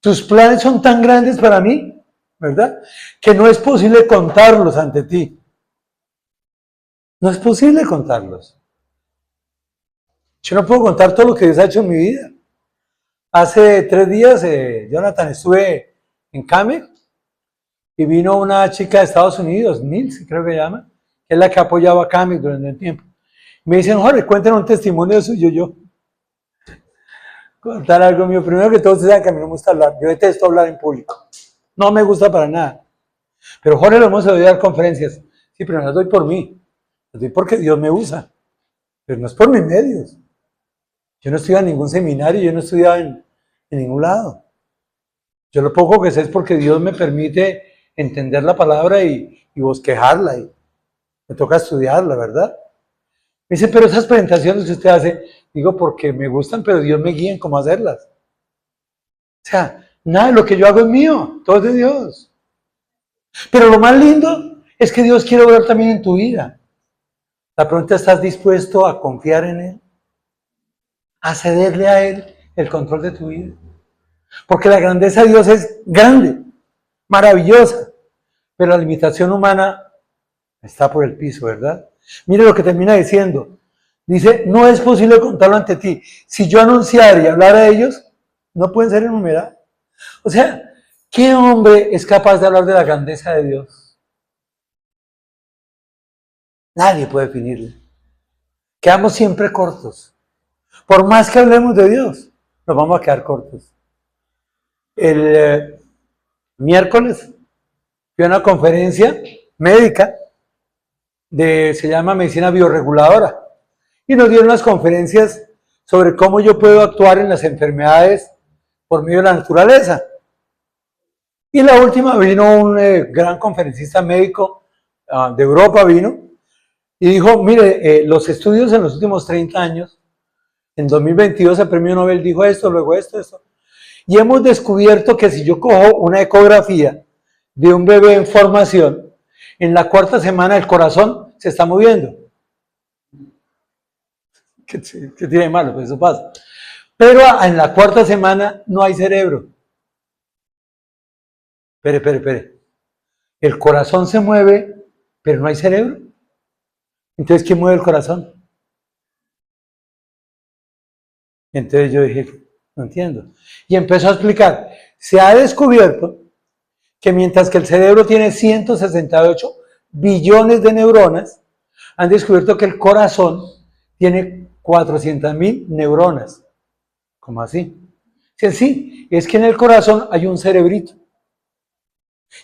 Tus planes son tan grandes para mí, ¿verdad? Que no es posible contarlos ante ti. No es posible contarlos. Yo no puedo contar todo lo que Dios ha hecho en mi vida. Hace 3 días, Jonathan, estuve en Came y vino una chica de Estados Unidos, Nils, creo que se llama, que es la que apoyaba a Came durante el tiempo. Me dicen, Jorge, cuéntanos un testimonio suyo. Yo contar algo mío. Primero que todo, ustedes saben que a mí no me gusta hablar. Yo detesto hablar en público. No me gusta para nada. Pero Jorge, lo hemos oído dar conferencias. Sí, pero no las doy por mí. Las doy porque Dios me usa. Pero no es por mis medios. Yo no estudié en ningún seminario, yo no he estudiado en ningún lado. Yo lo poco que sé es porque Dios me permite entender la palabra y bosquejarla. Y me toca estudiarla, ¿verdad? Me dice, pero esas presentaciones que usted hace, digo, porque me gustan, pero Dios me guía en cómo hacerlas. O sea, nada de lo que yo hago es mío, todo es de Dios. Pero lo más lindo es que Dios quiere obrar también en tu vida. La pregunta, ¿estás dispuesto a confiar en Él? A cederle a Él el control de tu vida. Porque la grandeza de Dios es grande, maravillosa, pero la limitación humana está por el piso, ¿verdad? Mire lo que termina diciendo. Dice, no es posible contarlo ante ti. Si yo anunciara y hablara de ellos, no pueden ser enumerados. O sea, ¿qué hombre es capaz de hablar de la grandeza de Dios? Nadie puede definirlo. Quedamos siempre cortos. Por más que hablemos de Dios, nos vamos a quedar cortos. El miércoles fui a una conferencia médica se llama Medicina Bioreguladora y nos dieron unas conferencias sobre cómo yo puedo actuar en las enfermedades por medio de la naturaleza. Y la última vino un gran conferencista médico de Europa, vino y dijo, mire, los estudios en los últimos 30 años, en 2022 el premio Nobel dijo esto, luego esto, y hemos descubierto que si yo cojo una ecografía de un bebé en formación, en la cuarta semana el corazón se está moviendo. ¿Qué tiene de malo? Pues eso pasa. Pero en la cuarta semana no hay cerebro. Espere. El corazón se mueve, pero no hay cerebro. Entonces, ¿quién mueve el corazón? Entonces yo dije, no entiendo. Y empezó a explicar. Se ha descubierto que mientras que el cerebro tiene 168 billones de neuronas, han descubierto que el corazón tiene 400.000 neuronas. ¿Cómo así? Sí, es que en el corazón hay un cerebrito.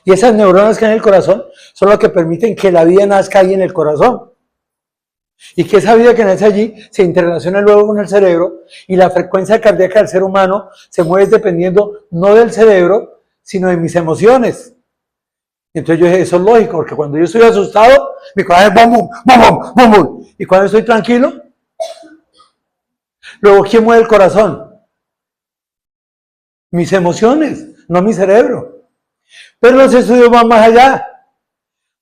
Y esas neuronas que hay en el corazón son las que permiten que la vida nazca ahí en el corazón. Y que esa vida que nace allí se interrelaciona luego con el cerebro y la frecuencia cardíaca del ser humano se mueve dependiendo no del cerebro, sino de mis emociones. Entonces yo dije, eso es lógico, porque cuando yo estoy asustado, mi corazón es bum, bum, bum, bum. Y cuando estoy tranquilo, luego, ¿quién mueve el corazón? Mis emociones, no mi cerebro. Pero los estudios van más allá.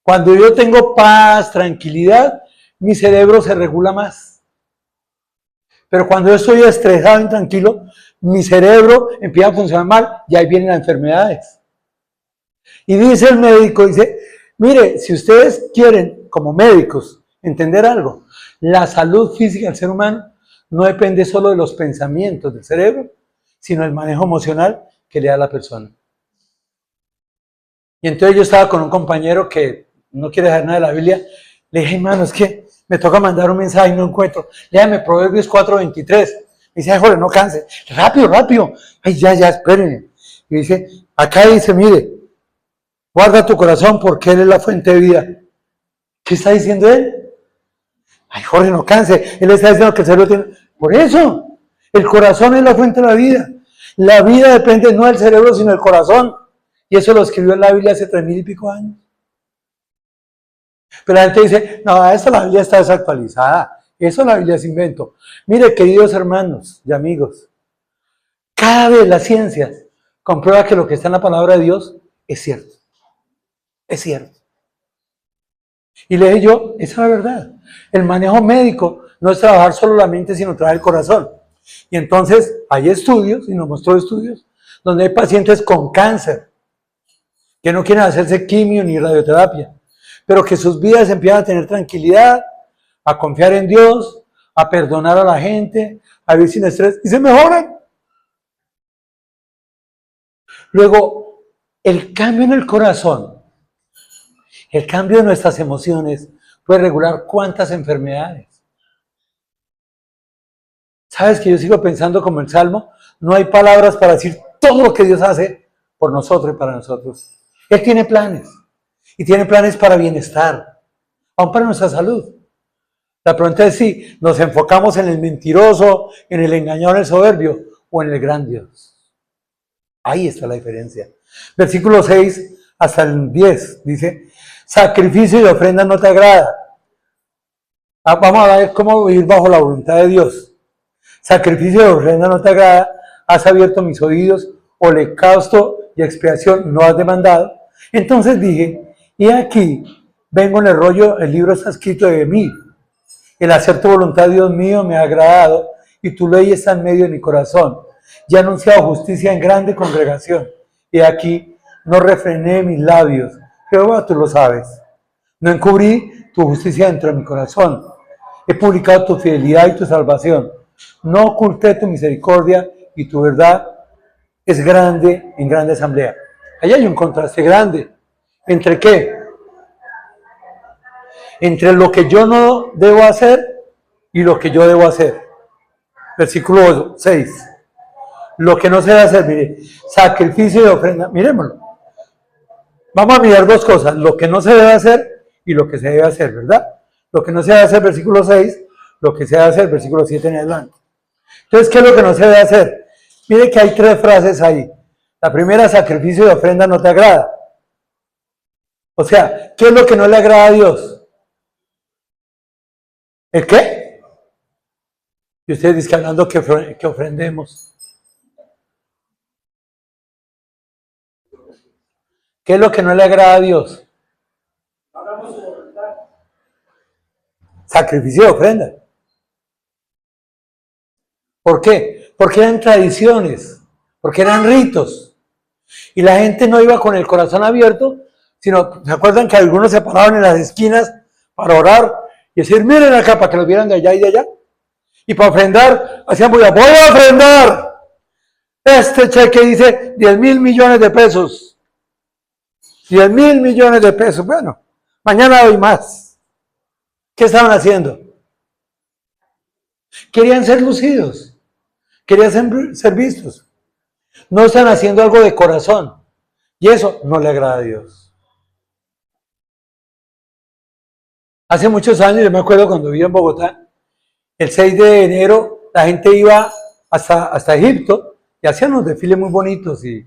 Cuando yo tengo paz, tranquilidad, mi cerebro se regula más. Pero cuando yo estoy estresado, intranquilo, mi cerebro empieza a funcionar mal y ahí vienen las enfermedades. Y dice el médico, dice, mire, si ustedes quieren, como médicos, entender algo, la salud física del ser humano no depende solo de los pensamientos del cerebro, sino del manejo emocional que le da a la persona. Y entonces yo estaba con un compañero que no quiere dejar nada de la Biblia. Le dije, hermano, es que me toca mandar un mensaje y no encuentro. Léame Proverbios 4:23. Me dice, ay, joder, no canse. Rápido. Ay, ya, espérenme. Y dice, acá dice, mire, guarda tu corazón porque Él es la fuente de vida. ¿Qué está diciendo Él? Ay, Jorge, no canse. Él está diciendo que el cerebro tiene... Por eso, el corazón es la fuente de la vida. La vida depende no del cerebro, sino del corazón. Y eso lo escribió en la Biblia hace 3.000 y pico años. Pero la gente dice, no, esa la Biblia está desactualizada. Eso la Biblia es invento. Mire, queridos hermanos y amigos, cada vez la ciencia comprueba que lo que está en la palabra de Dios es cierto. Es cierto. Y le dije yo, esa es la verdad. El manejo médico no es trabajar solo la mente, sino trabajar el corazón. Y entonces hay estudios, y nos mostró estudios, donde hay pacientes con cáncer, que no quieren hacerse quimio ni radioterapia, pero que sus vidas empiezan a tener tranquilidad, a confiar en Dios, a perdonar a la gente, a vivir sin estrés, y se mejoran. Luego, el cambio en el corazón, el cambio de nuestras emociones, puede regular cuántas enfermedades. ¿Sabes que yo sigo pensando como el Salmo? No hay palabras para decir todo lo que Dios hace por nosotros y para nosotros. Él tiene planes. Y tiene planes para bienestar, aún para nuestra salud. La pregunta es si nos enfocamos en el mentiroso, en el engañador, en el soberbio, o en el gran Dios. Ahí está la diferencia. Versículo 6 hasta el 10 dice, sacrificio y ofrenda no te agrada. Vamos a ver cómo vivir bajo la voluntad de Dios. Sacrificio de ofrenda no te agrada, has abierto mis oídos, holocausto y expiación no has demandado. Entonces dije, y aquí vengo en el rollo, el libro está escrito de mí. El hacer tu voluntad, Dios mío, me ha agradado y tu ley está en medio de mi corazón. Ya he anunciado justicia en grande congregación. Y aquí no refrené mis labios. Jehová, tú lo sabes. No encubrí tu justicia dentro de mi corazón. He publicado tu fidelidad y tu salvación. No oculté tu misericordia y tu verdad es grande en grande asamblea. Ahí hay un contraste grande. ¿Entre qué? Entre lo que yo no debo hacer y lo que yo debo hacer. Versículo 6. Lo que no se debe hacer, mire, sacrificio y ofrenda. Miremoslo. Vamos a mirar dos cosas, lo que no se debe hacer y lo que se debe hacer, ¿verdad? Lo que no se debe hacer, versículo 6, lo que se debe hacer, versículo 7 en adelante. Entonces, ¿qué es lo que no se debe hacer? Mire que hay tres frases ahí. La primera, sacrificio y ofrenda no te agrada. O sea, ¿qué es lo que no le agrada a Dios? ¿El qué? Y ustedes dicen que hablando que ofrendemos. ¿Qué es lo que no le agrada a Dios? Sacrificio y ofrenda. ¿Por qué? Porque eran tradiciones, porque eran ritos. Y la gente no iba con el corazón abierto, sino, ¿se acuerdan que algunos se paraban en las esquinas para orar y decir, miren acá, para que los vieran de allá y de allá? Y para ofrendar, hacían voy a ofrendar. Este cheque dice 10.000 millones de pesos. 10.000 millones de pesos. Bueno, mañana doy más. ¿Qué estaban haciendo? Querían ser lucidos. Querían ser vistos. No están haciendo algo de corazón. Y eso no le agrada a Dios. Hace muchos años, yo me acuerdo cuando vivía en Bogotá, el 6 de enero la gente iba hasta Egipto y hacían unos desfiles muy bonitos y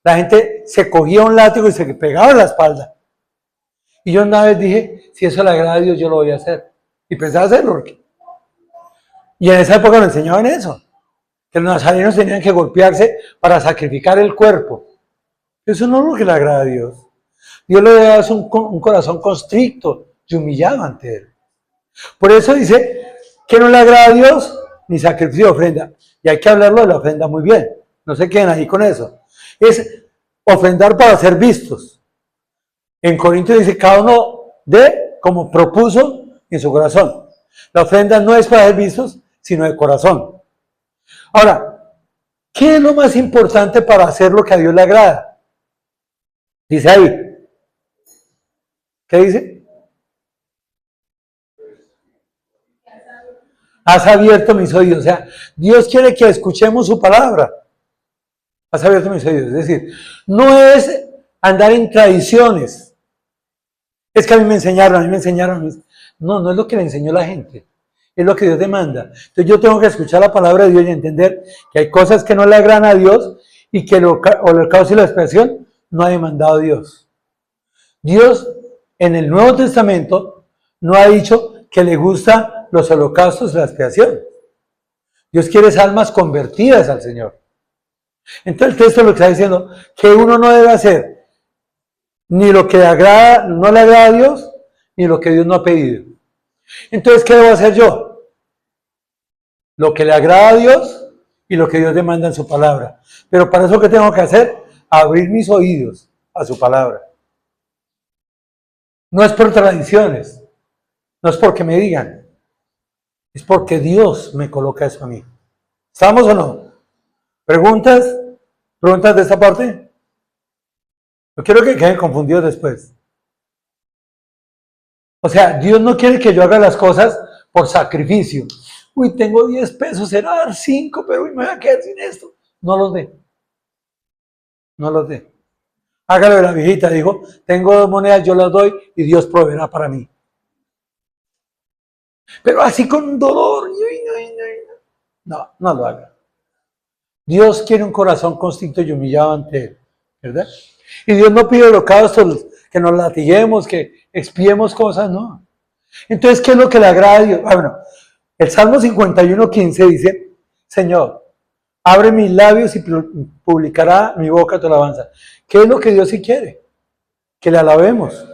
la gente se cogía un látigo y se pegaba en la espalda. Y yo una vez dije, si eso le agrada a Dios, yo lo voy a hacer. Y pensaba hacerlo. Y en esa época nos enseñaban eso, que los nazarenos tenían que golpearse para sacrificar el cuerpo. Eso no es lo que le agrada a Dios. Dios le da un corazón constricto y humillado ante Él. Por eso dice que no le agrada a Dios ni sacrificio de ofrenda. Y hay que hablarlo de la ofrenda muy bien. No se queden ahí con eso. Es ofrendar para ser vistos. En Corintios dice, cada uno dé como propuso en su corazón. La ofrenda no es para ser vistos, sino de corazón. Ahora, ¿qué es lo más importante para hacer lo que a Dios le agrada? Dice ahí. ¿Qué dice? Has abierto mis oídos. O sea, Dios quiere que escuchemos su palabra. Has abierto mis oídos. Es decir, no es andar en tradiciones. Es que a mí me enseñaron. No, no es lo que le enseñó la gente. Es lo que Dios demanda. Entonces yo tengo que escuchar la palabra de Dios y entender que hay cosas que no le agradan a Dios y que el holocausto y la expiación no ha demandado a Dios. Dios en el Nuevo Testamento no ha dicho que le gustan los holocaustos y la expiación. Dios quiere almas convertidas al Señor. Entonces el texto lo que está diciendo, que uno no debe hacer ni lo que no le agrada a Dios, ni lo que Dios no ha pedido. Entonces, ¿qué debo hacer yo? Lo que le agrada a Dios y lo que Dios demanda en su palabra. Pero para eso, ¿qué tengo que hacer? Abrir mis oídos a su palabra. No es por tradiciones, no es porque me digan, es porque Dios me coloca eso a mí. ¿Estamos o no? ¿Preguntas? ¿Preguntas de esta parte? No quiero que queden confundidos después. O sea, Dios no quiere que yo haga las cosas por sacrificio. Uy, tengo 10 pesos, será dar 5, pero uy, me voy a quedar sin esto. No los dé. No los dé. Hágalo de la viejita, dijo, tengo 2 monedas, yo las doy y Dios proveerá para mí. Pero así con dolor. No, no lo haga. Dios quiere un corazón constricto y humillado ante Él, ¿verdad? Y Dios no pide holocaustos, que nos latiguemos, que expiemos cosas, no. Entonces, ¿qué es lo que le agrada a Dios? Bueno, el Salmo 51:15 dice, Señor, abre mis labios y publicará mi boca tu alabanza. ¿Qué es lo que Dios sí quiere? Que le alabemos.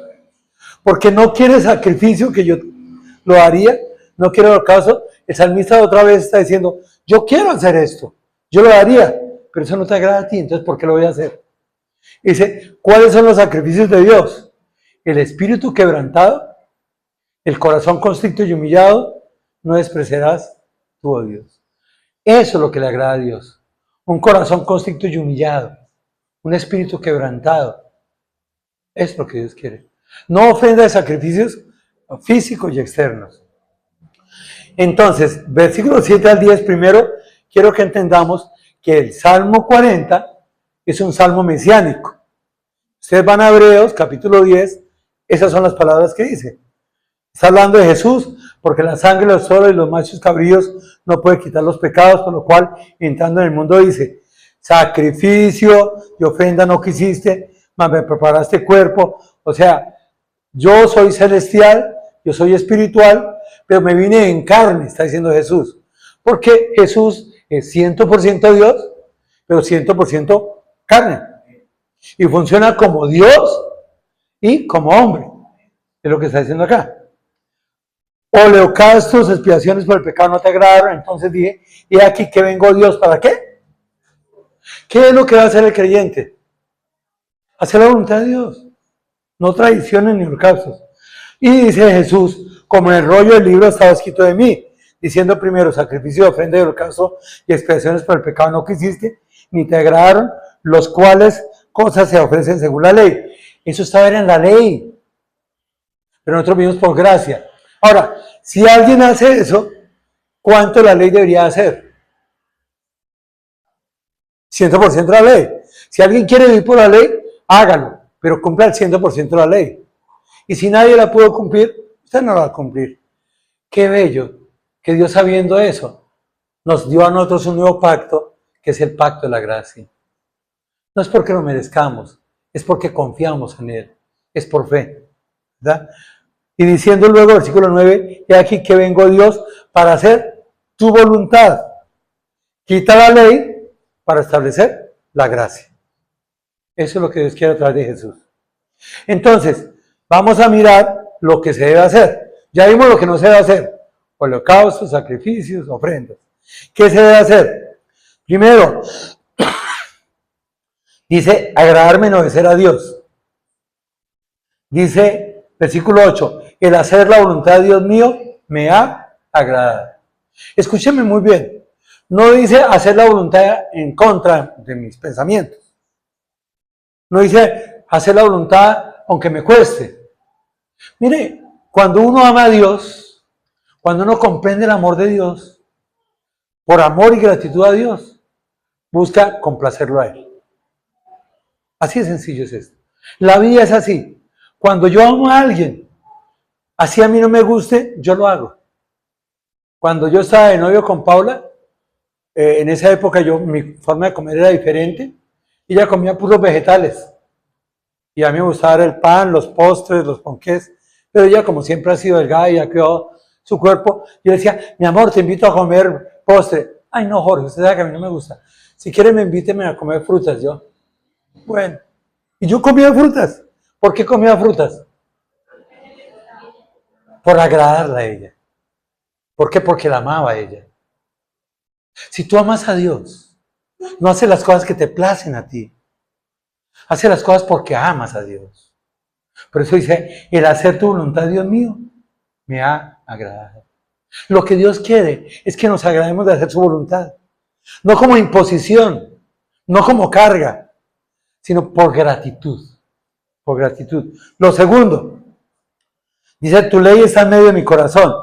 Porque no quiere sacrificio, que yo lo haría, no quiere holocausto. El salmista otra vez está diciendo, yo quiero hacer esto, yo lo haría, pero eso no te agrada a ti, entonces ¿por qué lo voy a hacer? Dice, ¿cuáles son los sacrificios de Dios? El espíritu quebrantado, el corazón constricto y humillado, no despreciarás tú, oh Dios. Eso es lo que le agrada a Dios. Un corazón constricto y humillado, un espíritu quebrantado. Es lo que Dios quiere. No ofrenda de sacrificios físicos y externos. Entonces, versículos 7 al 10, primero, quiero que entendamos que el Salmo 40 es un salmo mesiánico. Ustedes van a Hebreos, capítulo 10, esas son las palabras que dice. Está hablando de Jesús, porque la sangre de los toros y los machos cabríos no puede quitar los pecados, por lo cual, entrando en el mundo, dice, sacrificio y ofrenda no quisiste, mas me preparaste cuerpo. O sea, yo soy celestial, yo soy espiritual, pero me vine en carne, está diciendo Jesús. Porque Jesús es 100% Dios, pero 100% carne. Y funciona como Dios y como hombre. Es lo que está diciendo acá. Holocaustos, expiaciones por el pecado no te agradaron. Entonces dije, y aquí que vengo Dios, ¿para qué? ¿Qué es lo que va a hacer el creyente? Hacer la voluntad de Dios. No tradiciones ni holocaustos. Y dice Jesús, como en el rollo del libro estaba escrito de mí, diciendo primero, sacrificio, ofrenda y holocausto y expiaciones por el pecado no quisiste, ni te agradaron, los cuales cosas se ofrecen según la ley. Eso estaba en la ley. Pero nosotros vivimos por gracia. Ahora, si alguien hace eso, ¿cuánto la ley debería hacer? 100% de la ley. Si alguien quiere vivir por la ley, hágalo, pero cumpla el 100% de la ley. Y si nadie la pudo cumplir, usted no la va a cumplir. Qué bello que Dios, sabiendo eso, nos dio a nosotros un nuevo pacto, que es el pacto de la gracia. No es porque lo merezcamos, es porque confiamos en Él, es por fe, ¿verdad? Y diciendo luego, versículo 9, he aquí que vengo Dios para hacer tu voluntad. Quita la ley para establecer la gracia. Eso es lo que Dios quiere a través de Jesús. Entonces, vamos a mirar lo que se debe hacer. Ya vimos lo que no se debe hacer. Holocaustos, sacrificios, ofrendas. ¿Qué se debe hacer? Primero, dice, agradarme en obedecer a Dios. Dice, versículo 8, el hacer la voluntad de Dios mío me ha agradado. Escúcheme muy bien. No dice hacer la voluntad en contra de mis pensamientos. No dice hacer la voluntad aunque me cueste. Mire, cuando uno ama a Dios, cuando uno comprende el amor de Dios, por amor y gratitud a Dios, busca complacerlo a Él. Así de sencillo es esto. La vida es así. Cuando yo amo a alguien, así a mí no me guste, yo lo hago. Cuando yo estaba de novio con Paula, en esa época mi forma de comer era diferente. Ella comía puros vegetales. Y a mí me gustaba el pan, los postres, los ponqués. Pero ella, como siempre ha sido delgada y ha cuidado su cuerpo, yo le decía, mi amor, te invito a comer postre. Ay, no, Jorge, usted sabe que a mí no me gusta. Si quiere, invíteme a comer frutas. Yo, bueno. Y yo comía frutas. ¿Por qué comía frutas? Por agradarla a ella. ¿Por qué? Porque la amaba a ella. Si tú amas a Dios, no haces las cosas que te placen a ti. Haces las cosas porque amas a Dios. Por eso dice, el hacer tu voluntad, Dios mío, me ha agradado. Lo que Dios quiere es que nos agrademos de hacer su voluntad. No como imposición, no como carga, sino por gratitud. Por gratitud. Lo segundo, dice, tu ley está en medio de mi corazón.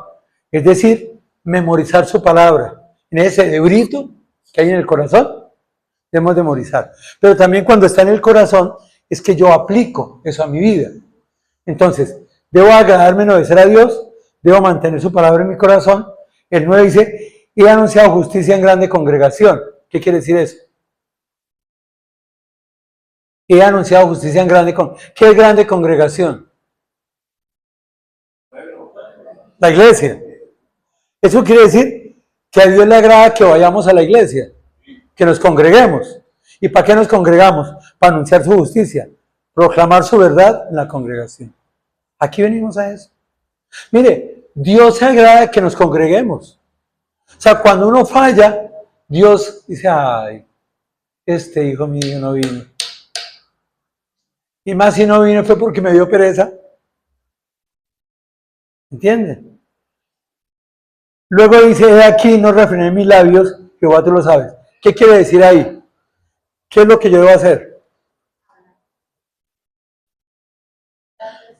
Es decir, memorizar su palabra. En ese cerebrito que hay en el corazón, debemos memorizar. Pero también cuando está en el corazón, es que yo aplico eso a mi vida. Entonces, debo agradarme en obedecer a Dios, debo mantener su palabra en mi corazón. El 9 dice, he anunciado justicia en grande congregación. ¿Qué quiere decir eso? He anunciado justicia en grande congregación. ¿Qué es grande congregación? La iglesia. Eso quiere decir que a Dios le agrada que vayamos a la iglesia, que nos congreguemos. ¿Y para qué nos congregamos? Para anunciar su justicia, proclamar su verdad en la congregación. Aquí venimos a eso. Mire, Dios se agrada que nos congreguemos. O sea, cuando uno falla, Dios dice, ay, este hijo mío no vino. Y más si no vino fue porque me dio pereza. ¿Entienden? Luego dice, he aquí, no refrené mis labios, Jehová tú lo sabes. ¿Qué quiere decir ahí? ¿Qué es lo que yo debo hacer?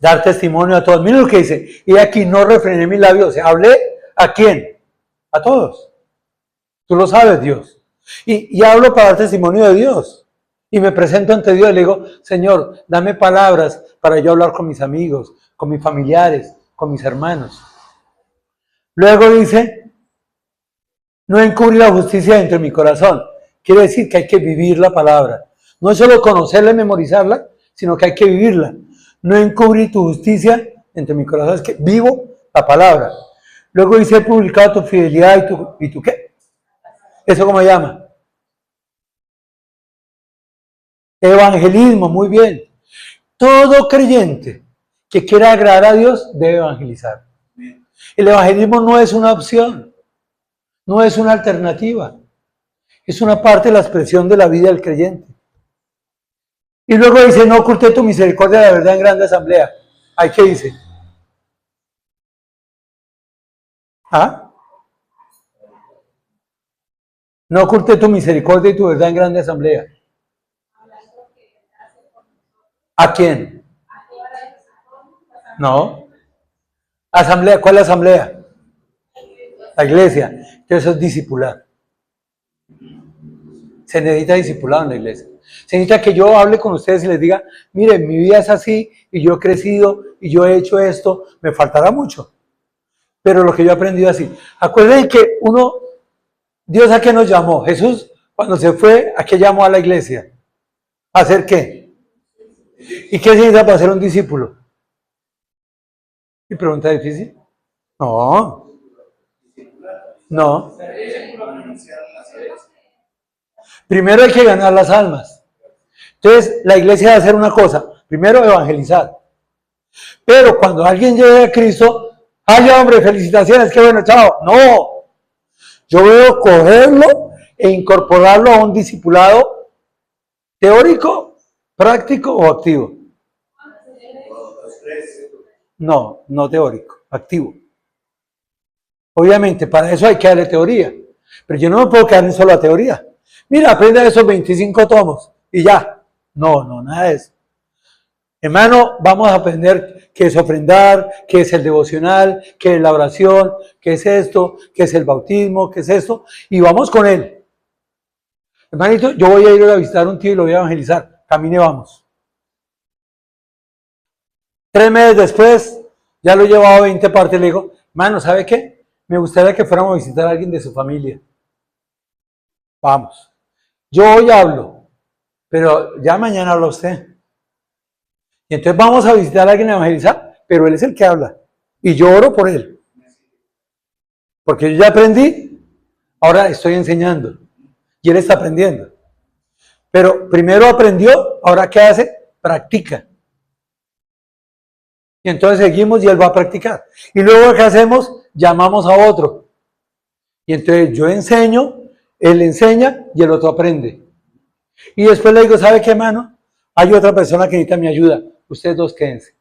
Dar testimonio a todos. Miren lo que dice, he aquí, no refrené mis labios. O sea, ¿hablé a quién? A todos. Tú lo sabes, Dios. Y hablo para dar testimonio de Dios. Y me presento ante Dios y le digo, Señor, dame palabras para yo hablar con mis amigos, con mis familiares, con mis hermanos. Luego dice, no encubrí la justicia dentro de mi corazón. Quiere decir que hay que vivir la palabra. No es solo conocerla y memorizarla, sino que hay que vivirla. No encubrí tu justicia entre mi corazón, es que vivo la palabra. Luego dice, he publicado tu fidelidad y tu ¿qué? ¿Eso cómo se llama? Evangelismo, muy bien. Todo creyente que quiera agradar a Dios debe evangelizar. El evangelismo no es una opción, no es una alternativa, es una parte de la expresión de la vida del creyente. Y luego dice, no oculté tu misericordia de la verdad en grande asamblea. ¿Ahí qué dice? ¿Ah? No oculté tu misericordia y tu verdad en grande asamblea. ¿A quién? No. ¿Asamblea? ¿Cuál es la asamblea? La iglesia. Entonces eso es discipular. Se necesita discipulado en la iglesia. Se necesita que yo hable con ustedes y les diga, miren, mi vida es así y yo he crecido y yo he hecho esto, me faltará mucho. Pero lo que yo he aprendido así. Acuérdense que Dios a qué nos llamó. Jesús, cuando se fue, ¿a qué llamó a la iglesia? ¿A hacer qué? ¿Y qué significa para ser un discípulo? ¿Y pregunta difícil? No. No. Primero hay que ganar las almas. Entonces, la iglesia debe hacer una cosa. Primero, evangelizar. Pero cuando alguien llegue a Cristo, ¡ay, hombre, felicitaciones, qué bueno, chao! No. Yo veo cogerlo e incorporarlo a un discipulado teórico, práctico o activo. No, no teórico, activo. Obviamente, para eso hay que darle teoría. Pero yo no me puedo quedar en solo la teoría. Mira, aprenda esos 25 tomos y ya. No, nada de eso. Hermano, vamos a aprender qué es ofrendar, qué es el devocional, qué es la oración, qué es esto, qué es el bautismo, qué es esto, y vamos con él. Hermanito, yo voy a ir a visitar a un tío y lo voy a evangelizar. Camine, vamos. 3 meses después, ya lo he llevado a 20 partes, le digo, hermano, ¿sabe qué? Me gustaría que fuéramos a visitar a alguien de su familia. Vamos. Yo hoy hablo, pero ya mañana habla usted. Y entonces vamos a visitar a alguien a evangelizar, pero él es el que habla. Y yo oro por él. Porque yo ya aprendí, ahora estoy enseñando. Y él está aprendiendo. Pero primero aprendió, ahora ¿qué hace? Practica. Y entonces seguimos y él va a practicar. Y luego ¿qué hacemos? Llamamos a otro. Y entonces yo enseño, él enseña y el otro aprende. Y después le digo, ¿sabe qué, hermano? Hay otra persona que necesita mi ayuda. Ustedes dos quédense.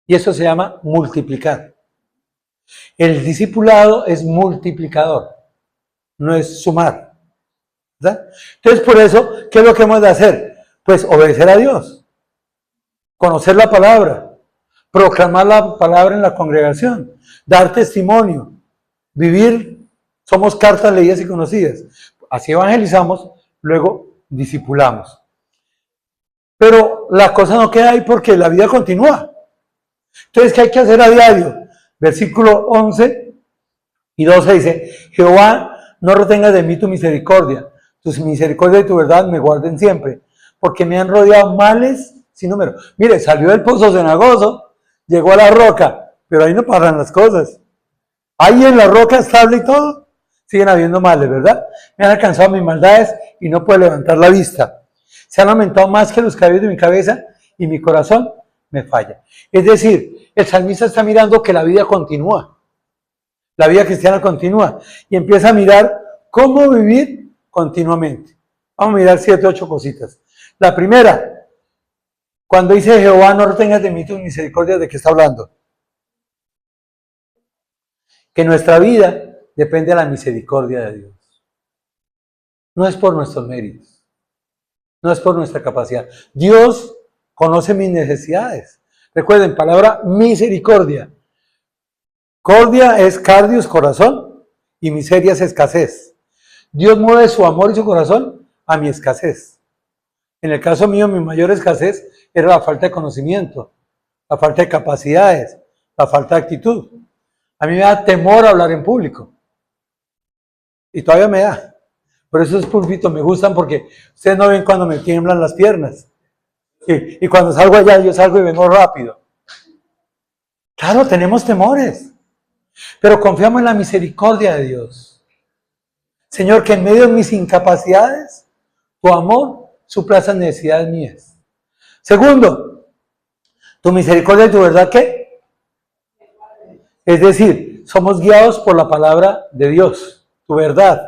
Y eso se llama multiplicar. El discipulado es multiplicador, no es sumar. ¿Verdad? Entonces, por eso, ¿qué es lo que hemos de hacer? Pues obedecer a Dios, conocer la palabra, proclamar la palabra en la congregación, dar testimonio, vivir, somos cartas leídas y conocidas. Así evangelizamos, luego discipulamos. Pero la cosa no queda ahí porque la vida continúa. Entonces, ¿qué hay que hacer a diario? Versículo 11 y 12 dice, Jehová, no retengas de mí tu misericordia, tus misericordia y tu verdad me guarden siempre, porque me han rodeado males sin número. Mire, salió del pozo cenagoso, llegó a la roca, pero ahí no paran las cosas. Ahí en la roca estable y todo, siguen habiendo males, ¿verdad? Me han alcanzado mis maldades y no puedo levantar la vista. Se han aumentado más que los cabellos de mi cabeza y mi corazón me falla. Es decir, el salmista está mirando que la vida continúa. La vida cristiana continúa. Y empieza a mirar cómo vivir continuamente. Vamos a mirar 7, 8 cositas. La primera, cuando dice Jehová, no retengas de mí tu misericordia, ¿de qué está hablando? Que nuestra vida depende de la misericordia de Dios. No es por nuestros méritos. No es por nuestra capacidad. Dios conoce mis necesidades. Recuerden, palabra misericordia. Cordia es cardios, corazón, y miseria es escasez. Dios mueve su amor y su corazón a mi escasez. En el caso mío, mi mayor escasez era la falta de conocimiento, la falta de capacidades, la falta de actitud. A mí me da temor hablar en público. Y todavía me da. Por eso esos púlpitos me gustan porque ustedes no ven cuando me tiemblan las piernas. Y cuando salgo allá, yo salgo y vengo rápido. Claro, tenemos temores. Pero confiamos en la misericordia de Dios. Señor, que en medio de mis incapacidades, tu amor supla esas necesidades mías. Segundo, tu misericordia y tu verdad, ¿qué? Es decir, somos guiados por la palabra de Dios, tu verdad.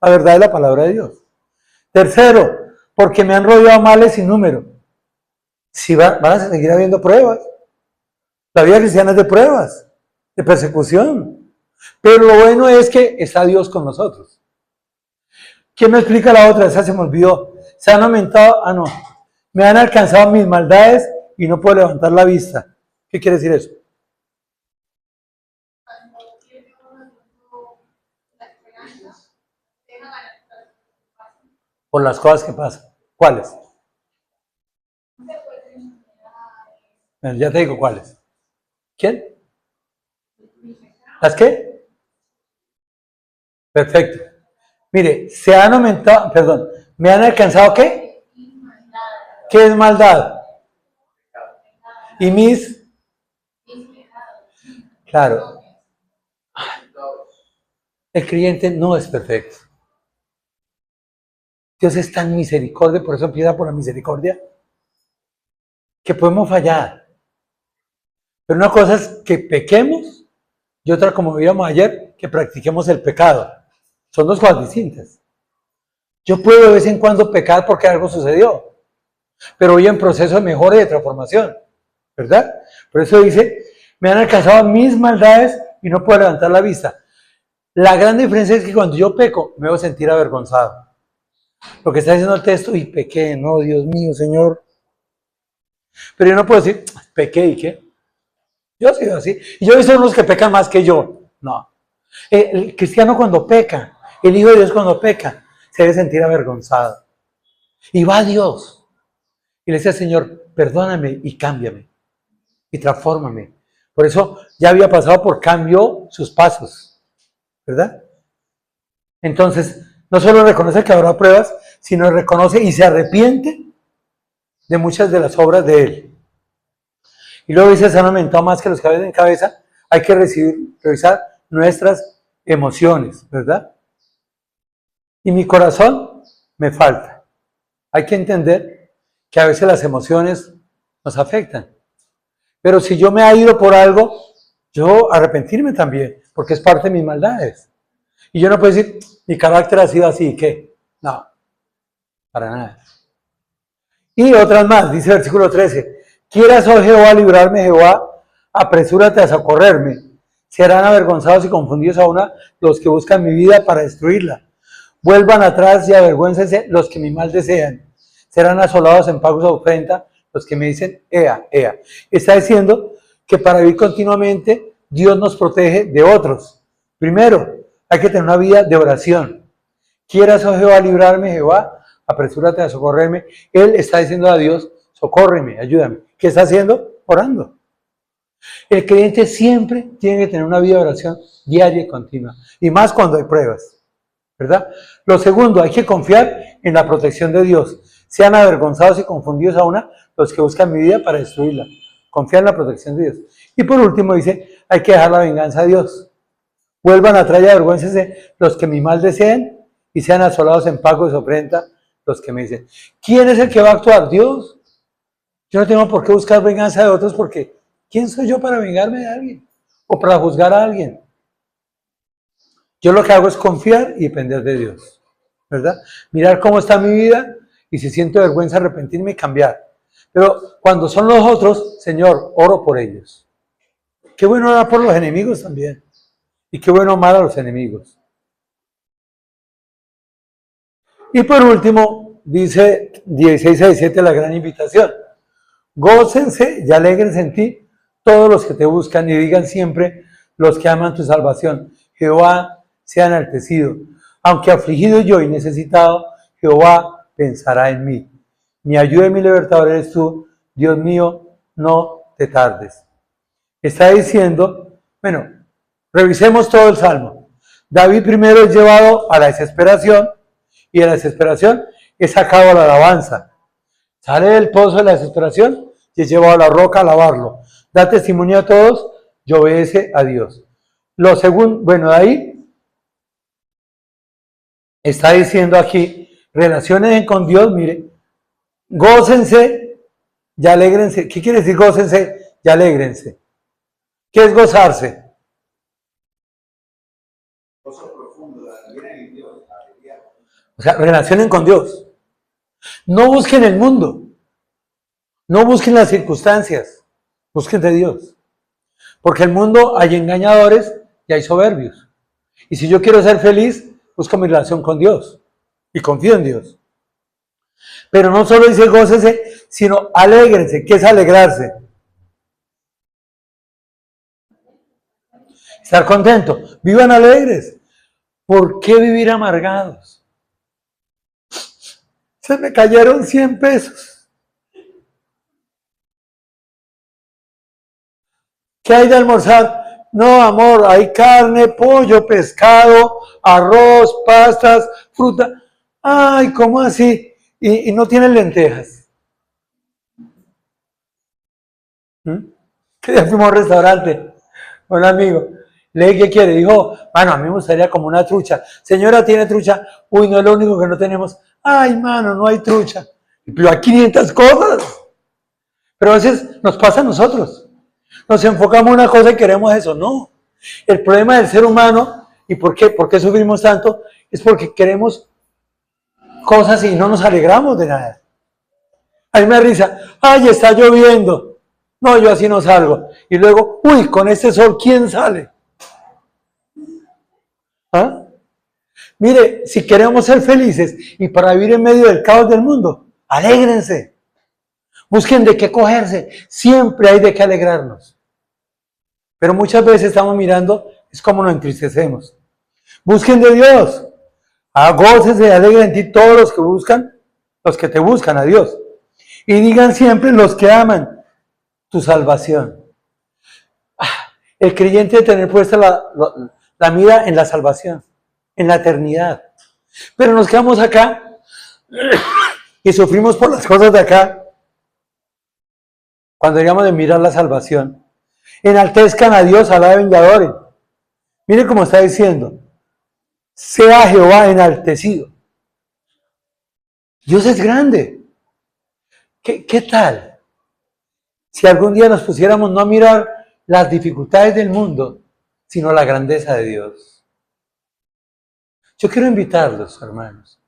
La verdad es la palabra de Dios. Tercero, porque me han rodeado males sin número. Si van a seguir habiendo pruebas. La vida cristiana es de pruebas, de persecución. Pero lo bueno es que está Dios con nosotros. ¿Quién me explica la otra? Esa se me olvidó. Se han aumentado, me han alcanzado mis maldades y no puedo levantar la vista. ¿Qué quiere decir eso? Por las cosas que pasan. ¿Cuáles? Ya te digo cuáles. ¿Quién? ¿Las qué? Perfecto. Mire, se han aumentado, perdón, ¿me han alcanzado qué? ¿Qué es maldad? Y mis... Claro. El creyente no es perfecto. Dios es tan misericordia, por eso empieza por la misericordia, que podemos fallar. Pero una cosa es que pequemos y otra, como veíamos ayer, que practiquemos el pecado. Son dos cosas distintas. Yo puedo de vez en cuando pecar porque algo sucedió, pero voy en proceso de mejora y de transformación, ¿verdad? Por eso dice, me han alcanzado mis maldades y no puedo levantar la vista. La gran diferencia es que cuando yo peco, me voy a sentir avergonzado. Lo que está diciendo el texto, y pequé, no, Dios mío, Señor. Pero yo no puedo decir, pequé y qué. Yo he sido así. Y yo he visto unos que pecan más que yo. No. El cristiano cuando peca, el Hijo de Dios cuando peca, se debe sentir avergonzado. Y va a Dios. Y le dice al Señor, perdóname y cámbiame. Y transfórmame. Por eso ya había pasado por cambio sus pasos. ¿Verdad? Entonces, no solo reconoce que habrá pruebas, sino reconoce y se arrepiente de muchas de las obras de Él. Y luego dice, se han aumentado más que los cabellos en cabeza. Hay que revisar nuestras emociones, ¿verdad? Y mi corazón me falta. Hay que entender que a veces las emociones nos afectan. Pero si yo me he ido por algo, yo arrepentirme también, porque es parte de mis maldades. Y yo no puedo decir, mi carácter ha sido así, ¿qué? No, para nada. Y otras más, dice el versículo 13, quieras, oh Jehová, librarme, Jehová, apresúrate a socorrerme. Serán avergonzados y confundidos aún los que buscan mi vida para destruirla. Vuelvan atrás y avergüéncense los que mi mal desean. Serán asolados en pagos de ofrenda los que me dicen, ea, ea. Está diciendo que para vivir continuamente, Dios nos protege de otros. Primero, hay que tener una vida de oración. Quieras, oh Jehová, librarme, Jehová, apresúrate a socorrerme. Él está diciendo a Dios, socórreme, ayúdame. ¿Qué está haciendo? Orando. El creyente siempre tiene que tener una vida de oración diaria y continua. Y más cuando hay pruebas. ¿Verdad? Lo segundo, hay que confiar en la protección de Dios. Sean avergonzados y confundidos aún los que buscan mi vida para destruirla. Confiar en la protección de Dios. Y por último dice, hay que dejar la venganza a Dios. Vuelvan atrás y avergüéncense los que mi mal deseen y sean asolados en pago de su ofrenda los que me dicen. ¿Quién es el que va a actuar? Dios. Yo no tengo por qué buscar venganza de otros porque ¿quién soy yo para vengarme de alguien? O para juzgar a alguien. Yo lo que hago es confiar y depender de Dios, ¿verdad? Mirar cómo está mi vida y si siento vergüenza, arrepentirme y cambiar. Pero cuando son los otros, Señor, oro por ellos. Qué bueno orar por los enemigos también. Y qué bueno amar a los enemigos. Y por último, dice 16 a 17 la gran invitación. Gócense y alégrense en ti todos los que te buscan y digan siempre los que aman tu salvación. Jehová sea enaltecido. Aunque afligido yo y necesitado, Jehová pensará en mí. Mi ayuda y mi libertador eres tú. Dios mío, no te tardes. Está diciendo, bueno, revisemos todo el Salmo. David primero es llevado a la desesperación y de la desesperación es sacado a la alabanza. Sale del pozo de la desesperación y es llevado a la roca a alabarlo. Da testimonio a todos y obedece a Dios. Lo segundo, bueno, de ahí está diciendo aquí, relacionen con Dios, mire, gócense y alégrense. ¿Qué quiere decir gócense y alégrense? ¿Qué es gozarse? Gozo profundo, la alegría en Dios, la alegría. O sea, relacionen con Dios. No busquen el mundo. No busquen las circunstancias. Busquen de Dios. Porque en el mundo hay engañadores y hay soberbios. Y si yo quiero ser feliz, busco mi relación con Dios. Y confío en Dios. Pero no solo dice gócese, sino alégrense. ¿Qué es alegrarse? Estar contento. Vivan alegres. ¿Por qué vivir amargados? Se me cayeron 100 pesos. ¿Qué hay de almorzar? No, amor, hay carne, pollo, pescado, arroz, pastas, fruta. Ay, ¿cómo así? Y no tienen lentejas. Que ya fuimos a un restaurante, un amigo. Le dije, ¿qué quiere? Dijo, mano, a mí me gustaría como una trucha. Señora, ¿tiene trucha? Uy, no es lo único que no tenemos. Ay, mano, no hay trucha. Pero hay 500 cosas. Pero a veces nos pasa a nosotros. Nos enfocamos en una cosa y queremos eso. No. El problema del ser humano, ¿y por qué sufrimos tanto? Es porque queremos cosas y no nos alegramos de nada. A mí me da risa. Ay, está lloviendo. No, yo así no salgo. Y luego, uy, con este sol, ¿quién sale? ¿Ah? Mire, si queremos ser felices y para vivir en medio del caos del mundo, alégrense. Busquen de qué cogerse. Siempre hay de qué alegrarnos. Pero muchas veces estamos mirando, es como nos entristecemos. Busquen de Dios. Gócense y alegren en ti todos los que buscan, los que te buscan a Dios. Y digan siempre los que aman tu salvación. El creyente debe tener puesta la mira en la salvación, en la eternidad. Pero nos quedamos acá y sufrimos por las cosas de acá. Cuando deberíamos de mirar la salvación. Enaltezcan a Dios, alaben y adoren. Mire cómo está diciendo. Sea Jehová enaltecido. Dios es grande. ¿Qué tal? Si algún día nos pusiéramos no a mirar las dificultades del mundo, sino la grandeza de Dios. Yo quiero invitarlos, hermanos,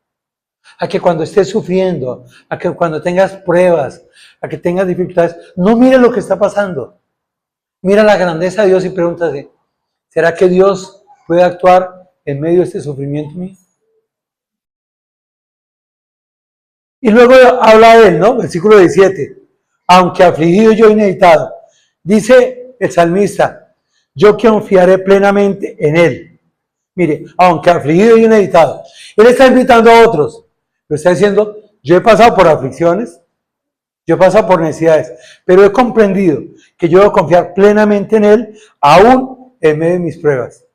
a que cuando estés sufriendo, a que cuando tengas pruebas, a que tengas dificultades, no mire lo que está pasando. Mira la grandeza de Dios y pregúntate, ¿será que Dios puede actuar en medio de este sufrimiento mío? Y luego habla de él, ¿no? Versículo 17. Aunque afligido yo y necesitado. Dice el salmista, yo confiaré plenamente en él. Mire, aunque afligido y necesitado. Él está invitando a otros. Pero está diciendo, yo he pasado por aflicciones, yo he pasado por necesidades, pero he comprendido que yo debo confiar plenamente en él, aún en medio de mis pruebas.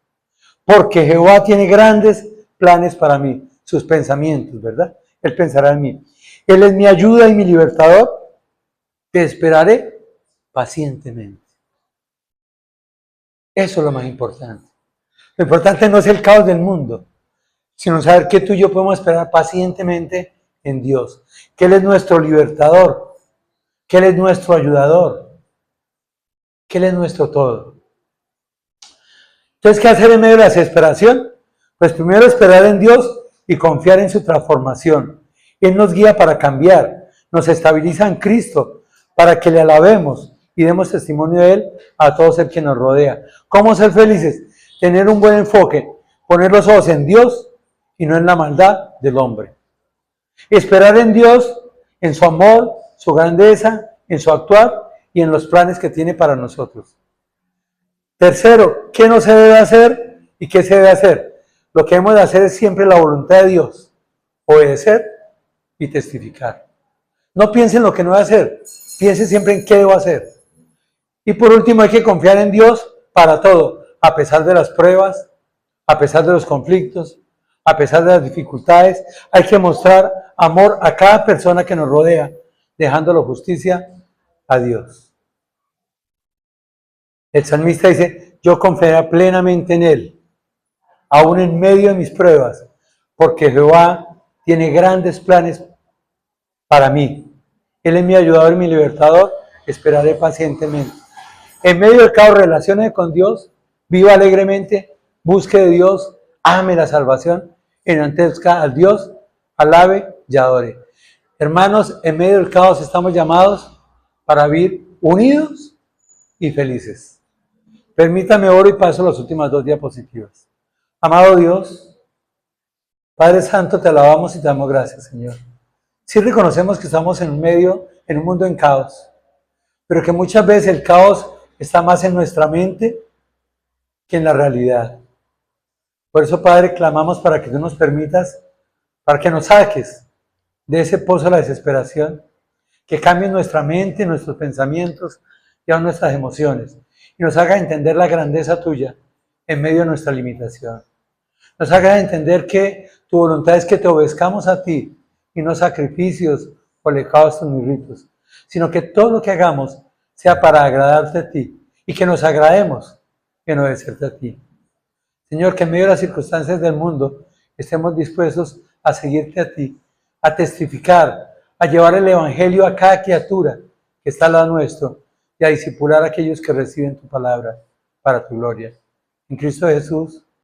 Porque Jehová tiene grandes planes para mí, sus pensamientos, ¿verdad? Él pensará en mí. Él es mi ayuda y mi libertador. Te esperaré pacientemente. Eso es lo más importante. Lo importante no es el caos del mundo, sino saber que tú y yo podemos esperar pacientemente en Dios, que Él es nuestro libertador, que Él es nuestro ayudador, que Él es nuestro todo. Entonces, ¿qué hacer en medio de la desesperación? Pues primero esperar en Dios y confiar en su transformación. Él nos guía para cambiar, nos estabiliza en Cristo, para que le alabemos y demos testimonio de Él a todo el que nos rodea. ¿Cómo ser felices? Tener un buen enfoque, poner los ojos en Dios y no en la maldad del hombre. Esperar en Dios, en su amor, su grandeza, en su actuar y en los planes que tiene para nosotros. Tercero, ¿qué no se debe hacer y qué se debe hacer? Lo que hemos de hacer es siempre la voluntad de Dios, obedecer y testificar. No piense en lo que no debe hacer, piense siempre en qué debo hacer. Y por último, hay que confiar en Dios para todo, a pesar de las pruebas, a pesar de los conflictos, a pesar de las dificultades. Hay que mostrar amor a cada persona que nos rodea, dejándolo justicia a Dios. El salmista dice, yo confiaré plenamente en Él, aún en medio de mis pruebas, porque Jehová tiene grandes planes para mí. Él es mi ayudador y mi libertador, esperaré pacientemente. En medio del caos, relaciones con Dios, viva alegremente, busque de Dios, ame la salvación, enaltezca al Dios, alabe y adore. Hermanos, en medio del caos estamos llamados para vivir unidos y felices. Permítame oro y paso las últimas 2 diapositivas. Amado Dios, Padre Santo, te alabamos y te damos gracias, Señor. Sí reconocemos que estamos en un mundo en caos, pero que muchas veces el caos está más en nuestra mente que en la realidad. Por eso, Padre, clamamos para que tú nos permitas, para que nos saques de ese pozo de la desesperación, que cambies nuestra mente, nuestros pensamientos y aún nuestras emociones, y nos haga entender la grandeza tuya en medio de nuestra limitación. Nos haga entender que tu voluntad es que te obedezcamos a ti y no sacrificios o holocaustos ni ritos, sino que todo lo que hagamos sea para agradarte a ti y que nos agrademos en obedecerte a ti. Señor, que en medio de las circunstancias del mundo estemos dispuestos a seguirte a ti, a testificar, a llevar el evangelio a cada criatura que está al lado nuestro y a discipular a aquellos que reciben tu palabra para tu gloria. En Cristo Jesús.